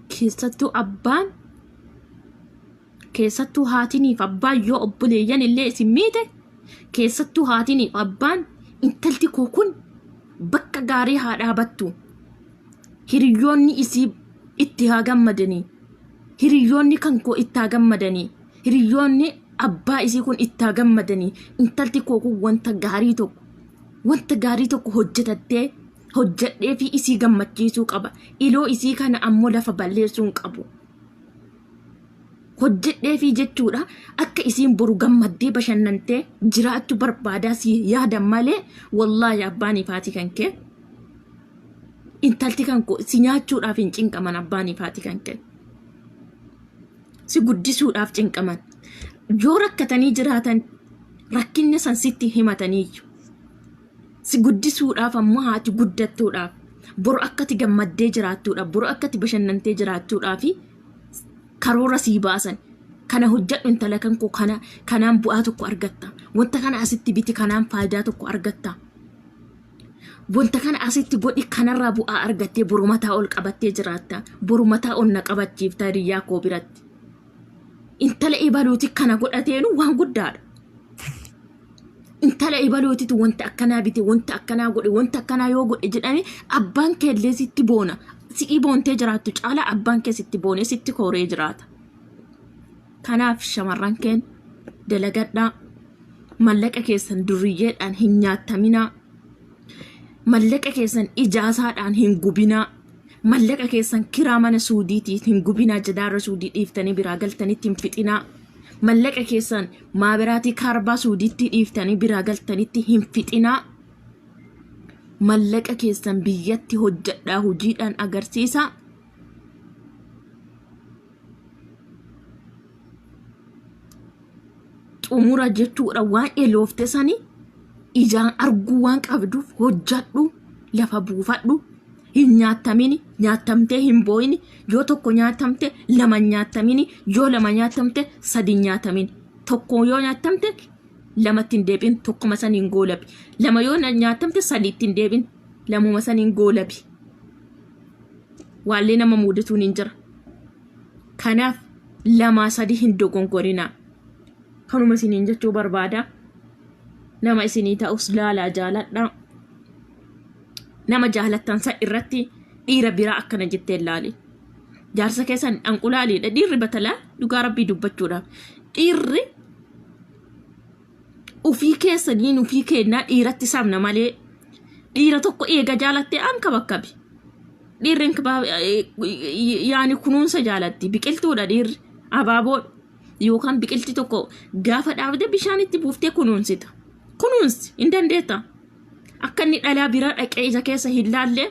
Keessattuu abbaan keessattuu haatiniif abbaan yoo obboleeyyan illee isin miite keessattuu haatiniif abbaan intalti koo kun bakka gaarii haa dhaabattu. Hiriyoonni isii itti haa gammadanii. Hiriyoonni kan koo itti haa gammadanii. Hiriyoonni abbaa isii kun itti gammadanii intalti koo kun wanta gaarii tokko hojjedhee fi isii gammachiisuu qaba. Iloo isii kana ammoo lafa balleessuu hin qabu. Hojjedhee fi jechuudha akka isiin boru gammaddee bashannantee jiraachuu barbaadaa si yaadan malee wallaahi abbaan ifaatii kan kee intalti kan koo si nyaachuudhaaf hin cinqaman. Abbaan ifaatii kan kee si guddisuudhaaf cinqaman. Yoo rakkatanii jiraatan rakkinni san sitti himataniiyyu si guddisuudhaaf ammoo haati guddattuudhaaf boru akkati gammaddee jiraattuudhaaf boru akkati bashannantee jiraattuudhaaf karoora sii baasan. Kana hojjedhu intala kan koo kanaan bu'aa tokko argatta. Wanta kana asitti biti kanaan faayidaa tokko argatta. Wanta kana asitti godhi kanarraa bu'aa argattee boru mataa ol qabattee jiraatta. Boru mataa ol na qabachiifta hiriyaa koo biratti. Intala ibaluuti kana godhateenu waan guddaadha. Intala ibaluutitu wanta akkanaa bite wanta akkanaa godhe wanta akkanaa yoo godhe jedhame abbaan kee illee sitti boona. Si'ii boontee jiraattu caalaa abbaan kee sitti boonee sitti kooree jiraata. Kanaaf shamarran keen dalagadhaa. Mallaqa keessan duriyyeedhaan hin nyaattaminaa. Mallaqa keessan ijaasaadhaan hin gubinaa. Mallaqa keessan kiraa mana suudiitiin hin gubinaa. Jadaarra suudii dhiiftanii biraa galtanitti hin fixinaa. Mallaqa keessan maabiraatii kaarbaa suudiitti dhiiftanii biraa galtanitti hin fixinaa. Mallaqa keessan biyyatti hojjedhaa hojiidhaan agarsiisa. Xumura jechuudha waan eloofte sani ijaan arguu waan qabduuf hojjedhu lafa buufadhu. Hin nyaatamini nyaatamtee hin booyini. Yoo tokko nyaatamte lama nyaatamini. Yoo lama nyaatamte sadi nyaatamini. Tokko yoo nyaatamte lamatti hin deebin tokkuma saniin goolabi. Lama yoo nyaatamte sadiitti hin deebin lamuma saniin goolabi. Waallee nama muudatuun hin jira. Kanaaf lama sadi hin dogongorinaa. Kanuma isiniin jechuu barbaada. Nama isinii ta'us laalaa jaaladha. Nama jaalattan san irratti dhiira biraa akkana jettee ilaali. Jaarsa keessan dhanqulaaliidha. Dhiirri batalaa dhugaa rabbii dubbachuudhaaf. Dhiirri ufii keessaniin ufii kennaa dhiiratti sabna malee dhiira tokko eega jaalattee anka bakkabi. Dhiirri yaani kunuunsa jaalatti. Biqiltuudha dhiirri abaaboodha. Yookaan biqilti tokko gaafa dhaabde bishaan itti buuftee kunuunsita. Kunuunsi hin dandeetta. Akka inni dhalaa biraa dhaqee ija keessa hin laalle.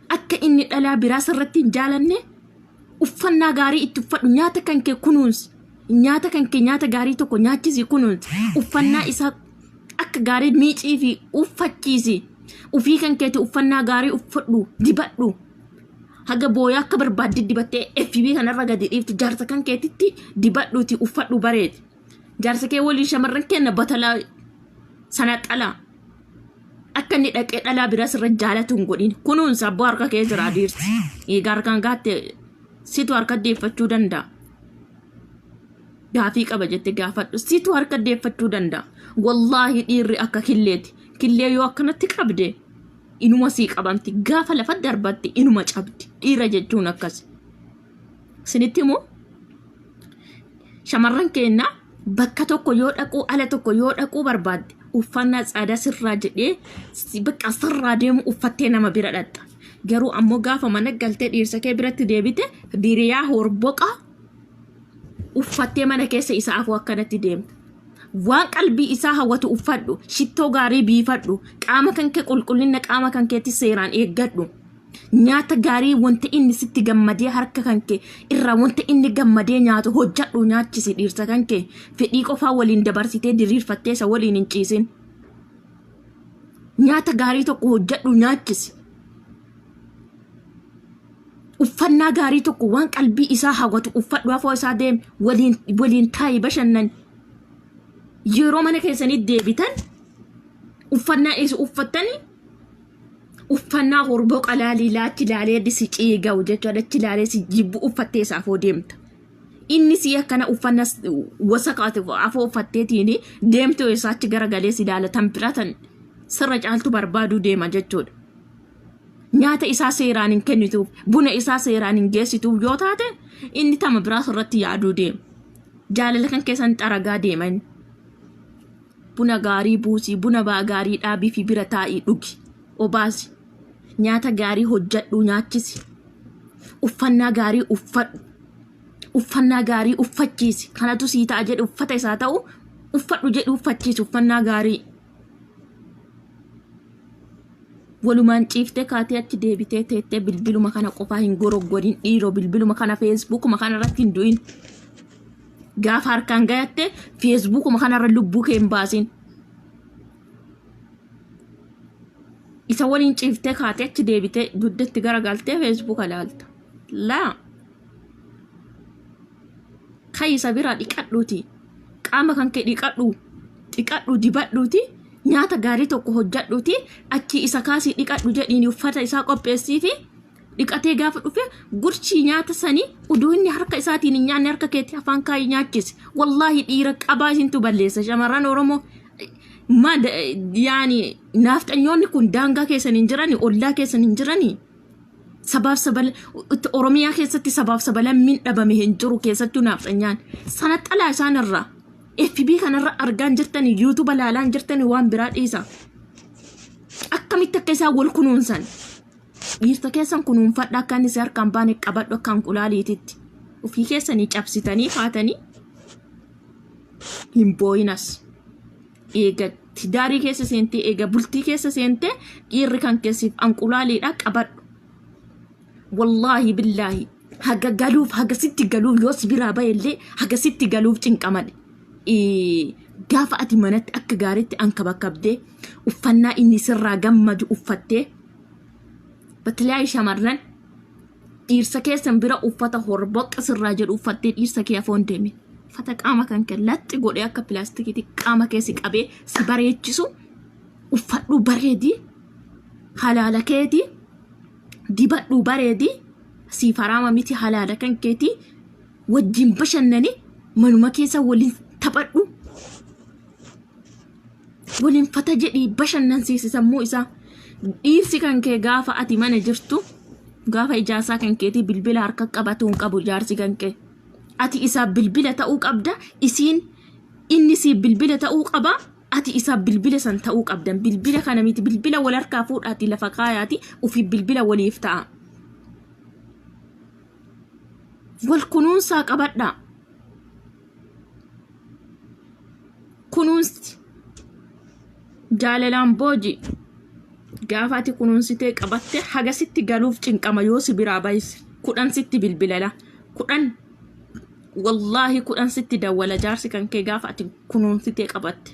Akka inni dhalaa biraa sirratti hin jaalanne. Uffannaa gaarii itti uffadhu. Nyaata kan kee kunuunsi. Nyaata kan kee nyaata gaarii tokko nyaachisi kunuunsi. Uffannaa isaa akka gaarii miicii fi uffachiisi. Ufii kan keeti uffannaa gaarii uffadhu dibadhu. Haga booyaa akka barbaadde dibattee FB kanarra gadi dhiiftu jaarsa kan keetitti dibadhuuti uffadhu bareedi. Jaarsa kee waliin shamarran kenna batalaa sana dhalaa. Akka inni dhaqee dhalaa biraa sirra jaalatu hin godhin. Kunuunsa abboo harka kee jira dhiirsi. Egaa harkaan gaatte situ harka deeffachuu danda'a. Gaafii qaba jette gaafadhu. Situ harka deeffachuu danda'a. Wallaahi dhiirri akka killeeti. Killee yoo akkanatti qabde inuma sii qabamti. Gaafa lafa darbatti inuma cabdi. Dhiira jechuun akkas. Sinitti immoo shamarran keenna bakka tokko yoo dhaquu ala tokko yoo dhaquu barbaadde uffannaa aadaa sirraa jedhee bakka sirraa deemu uffattee nama bira dhatta. Garuu ammoo gaafa mana galtee dhiirsa kee biratti deebite diriyaa horboqa uffattee mana keessa isaa afuu akkanatti deemta. Waan qalbii isaa hawwatu uffadhu. Shittoo gaarii biifadhu. Qaama kan kee qulqullina qaama kan keetti seeraan eeggadhu. Nyaata gaarii wanta inni sitti gammadee harka kan kee irraa wanta inni gammadee nyaatu hojjedhu nyaachisi dhiirsa kan kee. Fedhii qofaa waliin dabarsitee diriirfattee isa waliin hin ciisin. Nyaata gaarii tokko hojjedhu nyaachisi. Uffannaa gaarii tokko waan qalbii isaa hawwatu uffadhu afoo isaa deem waliin taa'ii bashannan. Yeroo mana keessanii deebitan uffannaa isa uffattanii uffannaa horboo qalaalii laachi laalee disi ciiga'u jechuudha. Achi laalee si jibbu uffattee isaa afoo deemta. Inni si akkana uffannaa wasaqaate afoo uffatteetiin deemtee isaachi garagalee si ilaalatan biratan sirra caaltu barbaaduu deema jechuudha. Nyaata isaa seeraan hin kennituuf buna isaa seeraan hin geessituuf yoo taate inni tama biraa irratti yaaduu deema. jaalala kan keessan xaragaa deeman buna gaarii buusii buna baa gaarii dhaabii fi bira taa'ii dhugi obaasi nyaata gaarii hojjedhu nyaachisi uffannaa gaarii uffadhu uffannaa gaarii uffachiisi kanatu sii ta'a jedhu uffata isaa ta'u uffadhu jedhu uffachiisi uffannaa gaarii walumaan ciiftee kaatee achi deebitee teettee bilbiluma kana qofaa hin goroggorin dhiiroo bilbiluma kana feesbuukuma kana irratti hin du'in gaafa harkaan gayatte feesbuukuma kana irra lubbuu kee hin baasin isa waliin ciiftee kaatee achi deebitee dugdatti garagaltee feesbuuka ilaalta laa kaayisa biraa dhiqadhuuti qaama kan kee dhiqadhu dibadhuuti nyaata gaarii tokko hojjedhuuti achi isa kaasii dhiqadhu jedhiin uffata isaa qopheessiifi dhiqatee gaafa dhufe gurchii nyaata sanii uduu inni harka isaatiin hin nyaanne harka keetti afaan kaayii nyaachise wallaahi dhiira qabaa isintu balleessa shamarran oromoo yaani naafxanyoonni kun daangaa keessan hin jirani ollaa keessan hin jirani sabaaf sabala oromiyaa keessatti sabaaf sabalammiin dhabame hin jiru keessattuu naafxanyaan sana xalaa isaanirraa FB kanarra argaan jirtani YouTube laalaan jirtani waan biraa dhiisa akkamitti akka isaa wal kunuunsan dhiirta keessan kunuunfadha akka inni harkaan baane qabadhu akkaan qulaaliititti ofii keessanii cabsitanii haatanii hin booyinas eega tidaarii keessa seentee eega bultii keessa seentee dhiirri kan keessiif anqulaaliidha qabadhu wallaahi billaahi haga galuuf haga sitti galuuf yoos biraa bayeellee haga sitti galuuf cinqamadhe gaafa ati manatti akka gaariitti ankabakkabdee uffannaa inni sirraa gammadu uffattee batilaayi shamarran dhiirsa keessan bira uffata horboqa sirraa jedhu uffattee dhiirsa kee afoon deeme uffata qaama kan laxxi godhee akka pilaastikiitti qaama keessi qabee si bareechisu uffadhu bareedii halaala keetii dibadhu bareedii si faraama miti halaala kan keetii wajjin bashannani manuma keessa waliin taphadhu waliin fata jedhii bashannansiisi sammuu isaa dhiirsi kan kee gaafa ati mana jirtu gaafa ijaasaa kan keetii bilbila harka qabatu hin qabu jaarsi kan kee ati isaa bilbila ta'uu qabda isiin inni si bilbila ta'uu qaba ati isaa bilbila san ta'uu qabdan bilbila kana miti bilbila wal harkaa fuudhaati lafa kaayaati ufi bilbila waliif ta'a wal kunuunsaa qabadha kunuunsi jaalalaan booji gaafa ati kunuunsitee qabatte haga sitti galuuf cinqama yoo si biraa bayse kudhan sitti bilbilala kudhan wallaahi kudhan sitti dawwala jaarsi kan kee gaafa ati kunuunsitee qabatte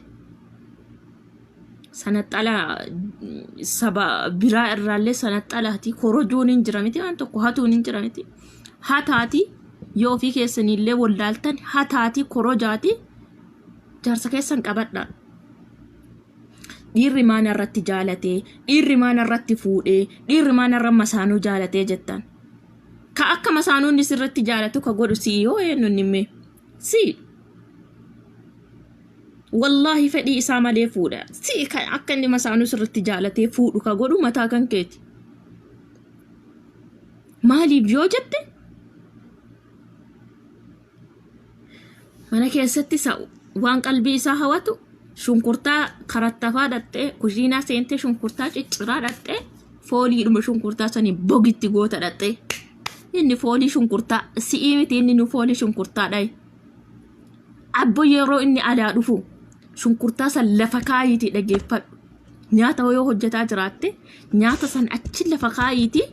sanaxala saba biraa irraallee sanaxalaati korojoon hin jira miti waan tokko hatuun hin jira miti hataati yoo ofii keessanillee wallaaltan hataati korojaati jaarsa keessan qabadha dhiirri maana irratti jaalatee dhiirri maana irratti fuudhee dhiirri maana irra masaanuu jaalatee jettan ka akka masaanuun sirratti jaalatu ka godhu si yoo eenyuun himme si wallaahi fedhii isaa malee fuudha si ka akka inni masaanuu sirratti jaalatee fuudhu ka godhu mataa kan keeti maaliif yoo jette mana keessatti waan qalbii isaa hawatu shunkurtaa karattafaa dhattee kushiinaa seentee shunkurtaa cicciraa dhattee fooliidhuma shunkurtaa sanii bogitti goota dhattee inni foolii shunkurtaa si'ii miti inni nu foolii shunkurtaa dhayi abbo yeroo inni alaa dhufu shunkurtaa san lafa kaayitii dhageeffadhu nyaata yoo hojjetaa jiraatte nyaata san achi lafa kaayitii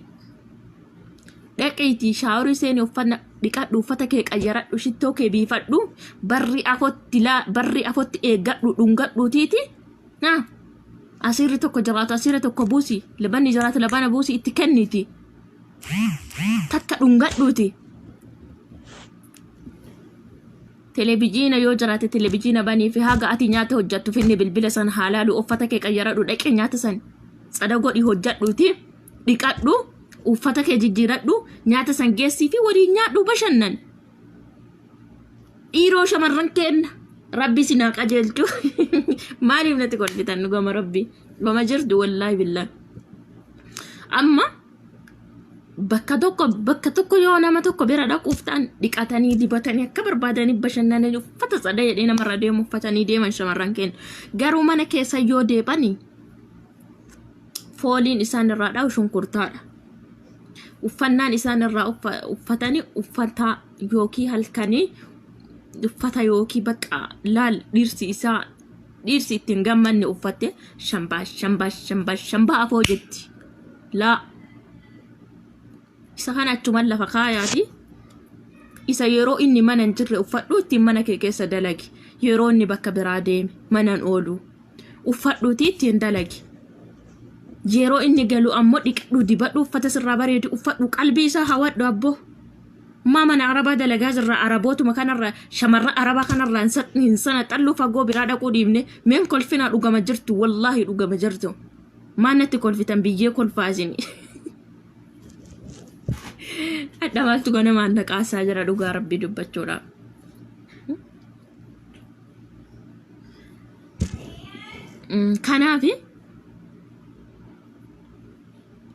dhaqiitii shaaworii seenii uffanna dhiqadhu uffata kee qayyaradhu shittoo kee biifadhu barri afotti eeggadhu dhungadhuutiiti asirri tokko jiraatu asirri tokko buusi labanni jiraatu labana buusi itti kenniti takka dhungadhuuti televijiina yoo jiraate televijiina banii fi haga ati nyaata hojjattu finni bilbila san haalaalu uffata kee qayyaradhu dhaqee nyaata san sada godhi hojjadhuuti dhiqadhu uffata kee jijjiiradhu nyaata san geessii fi waliin nyaadhu bashannani dhiiroo shamarran kenna rabbi sinaa qajeelchu maaliif natti kolfitan goma rabbi goma jirtu wallaahi billah amma bakka tokko yoo nama tokko bira dhaquuf ta'an dhiqatanii dibatanii akka barbaadanii bashannananii uffata sadii jedhee namarra deemu uffatanii deeman shamarran keenya. Garuu mana keessa yoo deebanii fooliin isaan irraa dhawu shunkurtaadha. Uffannaan isaan irraa uffatanii uffata yookiin halkanii uffata yookiin bakka laal dhiirsi ittiin gammanne uffatte shambaa afoo jetti. Laa isa kana achumaan lafa kaayaati. Isa yeroo inni mana hin jirre uffadhu ittiin mana kee keessa dalagi. Yeroo inni bakka biraa deeme manan oolu uffadhuuti ittiin dalagi. Yeroo inni galu ammoo dhiqadhu dibadhu uffata sirraa bareedu uffadhu qalbii isaa hawwadhu abbo. Mana arabaa dalagaa jirra arabootuma kanarra shamarra arabaa kanarra hin sana xalluu fagoo biraa dhaquu dhiibne meen kolfina dhugama jirtu wallaahi dhugama jirtu. Maanatti kolfitan biyyee kolfaasini. Adda maaltu gona maanda qaasaa jira dhugaa rabbii dubbachuudha. Kanaafi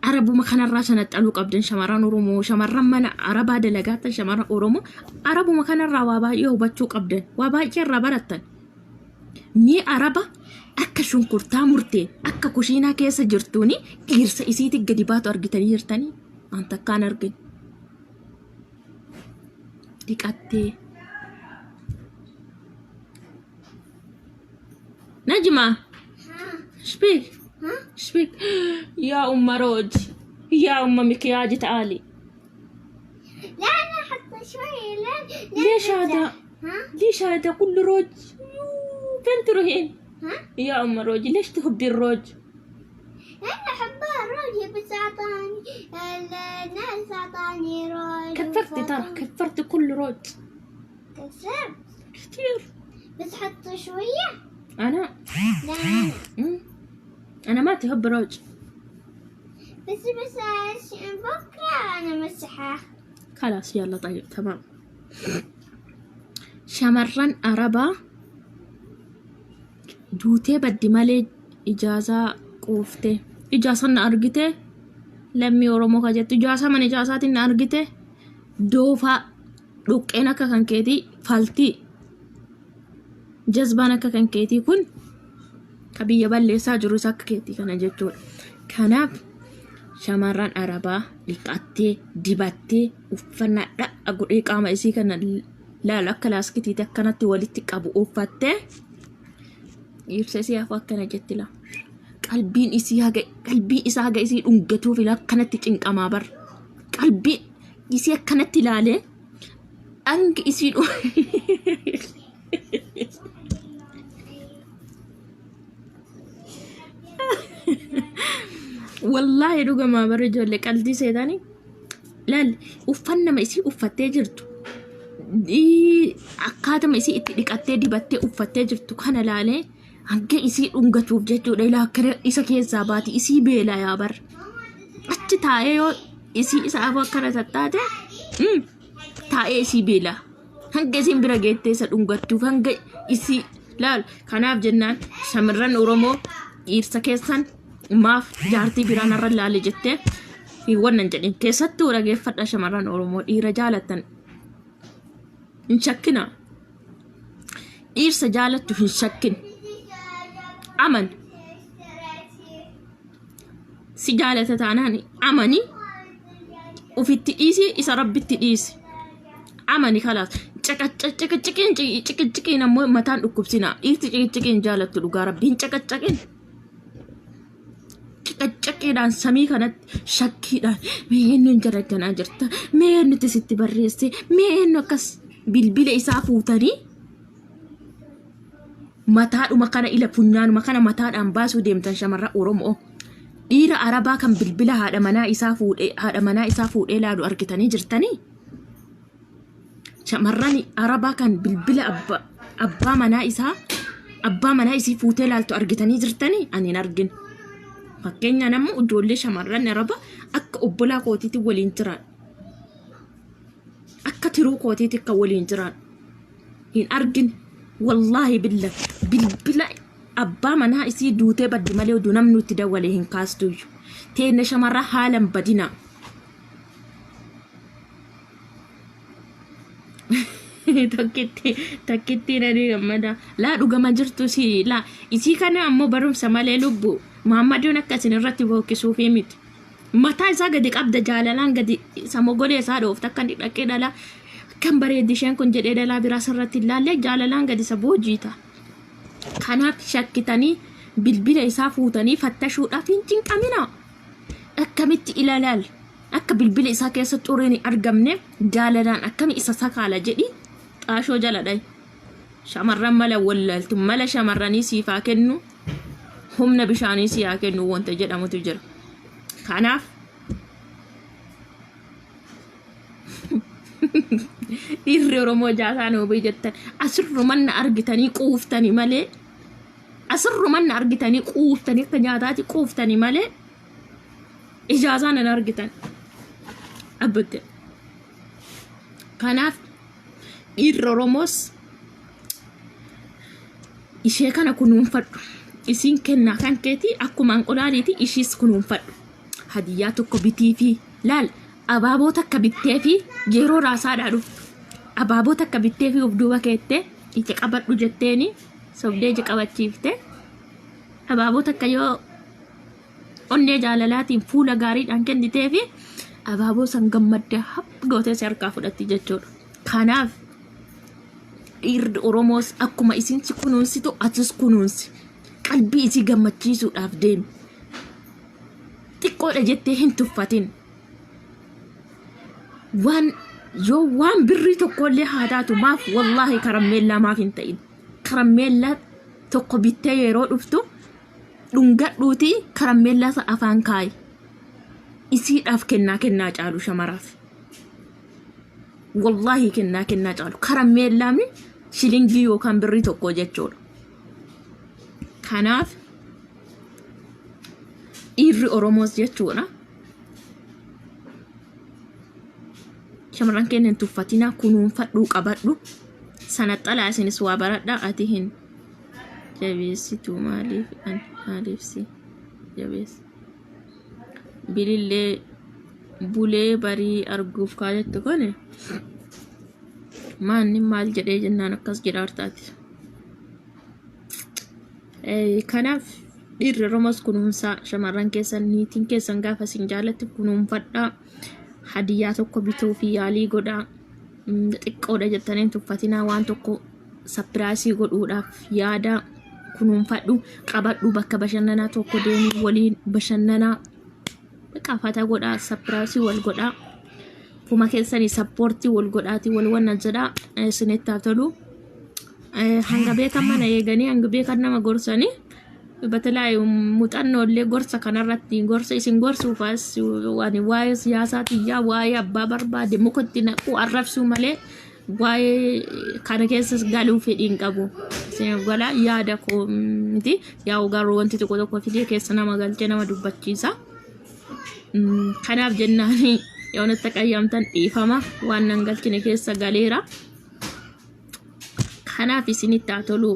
arabuma kanarraa sana xaluu qabdan shamarran Oromoo shamarran mana arabaa dalagaatan shamarran Oromoo arabuma kanarraa waa baay'ee hubachuu qabdan waa baay'ee irraa barattan. Mee araba akka shunkurtaa murteen akka kushiinaa keessa jirtuuni dhiirsa isiiti gadi baatu argitanii jirtanii waan takkaan argin. Dhiqattee Najma speak يا أم روج يا أم مكياج تعالي. لا أنا حتى شوي ليش هذا كل روج فين تروحين؟ يا أم روج ليش تحبي الروج؟ أنا أحبها الروج بس أعطاني الناس أعطاني روج كثرت كل روج كثرت كثير بس حط شوية. أنا لا أنا ما تحب روج بس بكرة أنا مسحة. خلاص يلا طيب تمام. شمرن أربا دوتي بدي مالي إجازة قوفتي إجازة نأرجته لمي ورمو كجت إجازة من إجازات نأرجته دوفا لوك أنا كان كذي فالتي جذبانك كان كذي كن كبي يبلي ساجرو ساك كذي كان جتول كناب shamarran arabaa liqattee dibattee uffannaa dha'a godhee qaama isii kana laala akka laaskitiitti akkanatti walitti qabu uffattee dhiirsa isii afaa akkana jetti la qalbii isaa haga isii dhungatuuf akkanatti cinqamaa bar qalbii isii akkanatti ilaalee hangi isii والله دوغا ما برجو اللي قلدي سيداني لال وفن ما يسي وفتي جرتو دي عقاد ما يسي اتدقاتي دي باتي وفتي جرتو كان لالي هنگا يسي انغتو بجتو ليلا كره إسا كيزا باتي يسي بيلا يا بر أچ تاية يو يسي إسا أفا كره تتاتي تاية يسي بيلا هنگا يسي برغيتي سا انغتو هنگا يسي لال كاناف جنان شمران أورومو إرسا كيسان maaf jaartii biraan irra laale jettee wannan jedhin keessattuu dhageeffadha shamarran Oromoo dhiira jaalattan hin shakkina dhiirsa jaalattu hin shakkin aman si jaalata taanaan amani ufitti dhiisi isa rabbitti dhiisi amani kalaas ciqinciqiin ammoo mataan dhukkubsina dhiirti ciqinciqiin jaalattu dhugaa rabbiin ciqinciqiin caqeedhaan samii kanatti shakkiidhaan meennu hin jaraganaa jirta meennu tisitti barreesse meennu akkas bilbila isaa fuutanii mataadhuma kana ila funyaanuma kana mataadhaan baasuu deemtan shamarra Oromoo dhiira arabaa kan bilbila haadha manaa isaa fuudhee laalu argitanii jirtanii shamarran arabaa kan bilbila abbaa manaa isii fuutee laaltu argitanii jirtanii ani hin argin. Fakkeenya nama ijoollee shamarran araba akka obbolaa kootiitti waliin jiran akka tiruu kootiitti akka waliin jiran hin argin wallahi bilbila abbaa manaa isii duutee baddi malee oduu namni itti dawwalee hin kaastu teenne shamarra haalan badina takkitti nani gammada laa dhugama jirtu si laa isii kana ammoo barumsa malee lubbu Muhammaduun akkasin irratti bookisuufi miti mataa isaa gadi qabda jaalalaan gadi samogolee isaa dhoofta akka inni dhaqee dhalaa kan bareeddi isheen kun jedhee dhalaa biraas irratti ilaallee jaalalaan gadi isa boojiita kanaaf shakkitanii bilbila isaa fuutanii fattashuudhaaf hin cinqamina akkamitti ilaalaal akka bilbila isaa keessa xuriin hin argamne jaalalaan akkami isa sakaala jedhi xaashoo jala dhayi shamarran mala wallaaltu mala shamarranii siifaa kennu humna bishaanii siyaa kennu wanta jedhamutu jira kanaaf dhiirri Oromoo jaataan obii jettan asirrumanna argitanii quuftanii malee asirrumanna argitanii quuftanii akka nyaataati quuftanii malee ijaazaan hin argitan abbatte kanaaf dhiirri Oromoos ishee kana kunuunfadhu isiin kennaa kan keetii akkuma anqolaaliiti ishiis kunuunfadhu hadiyyaa tokko bitii fi laal abaaboota akka bittee fi yeroo raasaadhaa dhuftu abaaboota akka bittee fi of duuba keettee ija qabadhu jetteeni sobdee ija qabachiifte abaaboota akka yoo onnee jaalalaatiin fuula gaariidhaan kennitee fi abaaboo san gammadda hap gootee si harkaa fudhatti jechuudha kanaaf dhiirri Oromoos akkuma isin si kunuunsitu atis kunuunsi qalbii isii gammachiisuudhaaf deemi xiqqoodha jettee hin tuffatin waan birrii tokkollee haa taatu maaf wallaahi karammeellaa maaf hin ta'in karammeellaa tokko bittee yeroo dhuftu dhungadhuuti karammeellaa isa afaan kaayi isiidhaaf kennaa caalu shamaraaf wallaahi kennaa caalu karammeellaami shilingii yookaan birrii tokko jechuudha kanaaf dhiirri Oromoos jechuudha shamarran keenya hin tuffatinaa kunuunfadhuu qabadhu sana xalaa isinis waa baradhaa ati hin jabeessitu maaliif si jabeessi bilillee bulee barii arguuf kaayattu kone maanni maal jedhee jennaan akkas jedhaartaati kanaaf dhiirri Oromoos kunuunsaa shamarran keessan niitiin keessan gaafa sin jaalatti kunuunfadhaa hadiyyaa tokko bituu fi yaalii godhaa xiqqoodha jettanii tuffatinaa waan tokko sapiraasii godhuudhaaf yaada kunuunfadhu qabadhu bakka bashannanaa tokko deemuu waliin bashannanaa qaafata godhaa sapiraasii wal godhaa fuma keessanii sappoortii wal godhaati wal wanna jedhaa isinitti tolu hanga beekan mana eeganii hanga beekan nama gorsanii batalaa muuxannoollee gorsa kanarratti gorsa isin gorsuufas waan waa'ee siyaasaati yaa waa'ee abbaa barbaade mukatti naquu arrabsuu malee waa'ee kana keessas galuu fedhiin qabu isin gala yaada koo miti yaa garuu wanti tokko fidee keessa nama galchee nama dubbachiisa kanaaf jennaani yoo natti qayyamtan dhiifama waan nan galchine keessa galeera kanaaf isinitti tolu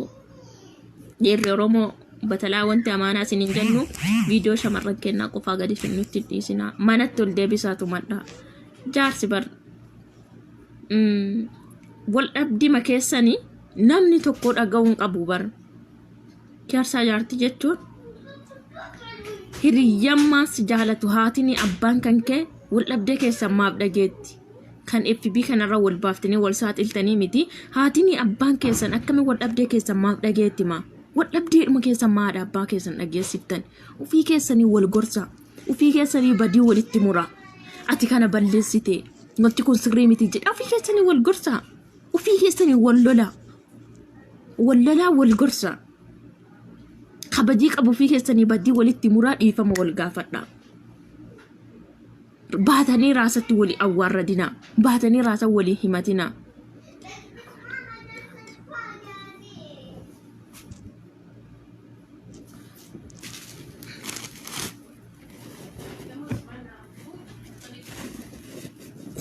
dhiirri Oromoo batalaa wanti amaanaa isin hin jennu viidiyoo shamarran kennaa qofaa gadi finnutti dhiisinaa manatti ol deebisaatu madhaa jaarsi bar wal dhabdima keessanii namni tokko dhaga'uun qabu bar jaarsaa jaarti jechuun hiriyyammaas jaalatu haatini abbaan kan kee wal dhabdee keessan maaf dhageetti kan FB kanarra wal baaftanii wal saaxiltanii miti haatini abbaan keessan akkami wal dhabdee keessan maaf dhageetti maa wal dhabdee dhuma keessan maadha abbaa keessan dhageessiftan ufii keessanii wal gorsa ufii keessanii badii walitti mura ati kana balleessite wanti kun sirrii miti jedha ufii keessanii wal gorsa ufii keessanii wal lolaa wal gorsa kabajii qabu ufii keessanii badii walitti muraa dhiifama wal gaafadha baatanii raasatti wali awwaarradina baatanii raasa wali himatina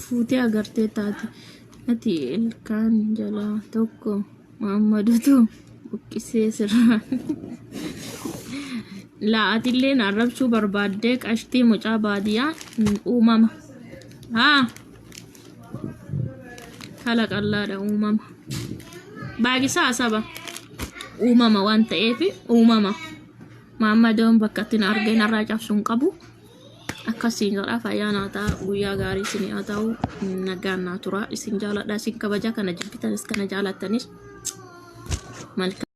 fuutee agartee taate ati ilkaan jalaa tokko Muhammadutu buqqisee sirraan la'aatilleen arrabsuu barbaaddee qashtii mucaa baadiyyaa uumama خلق الله ده أمم باقي ساعة سبا أمم وانت إيفي أمم ماما دوم بكتنا أرجعنا راجع سنقبو akkasiin godha fayyana ta'a guyyaa gaarii isin haa ta'u nagaan naa tura isin jaaladha isin kabaja kana jibbitanis kana jaalattanis malka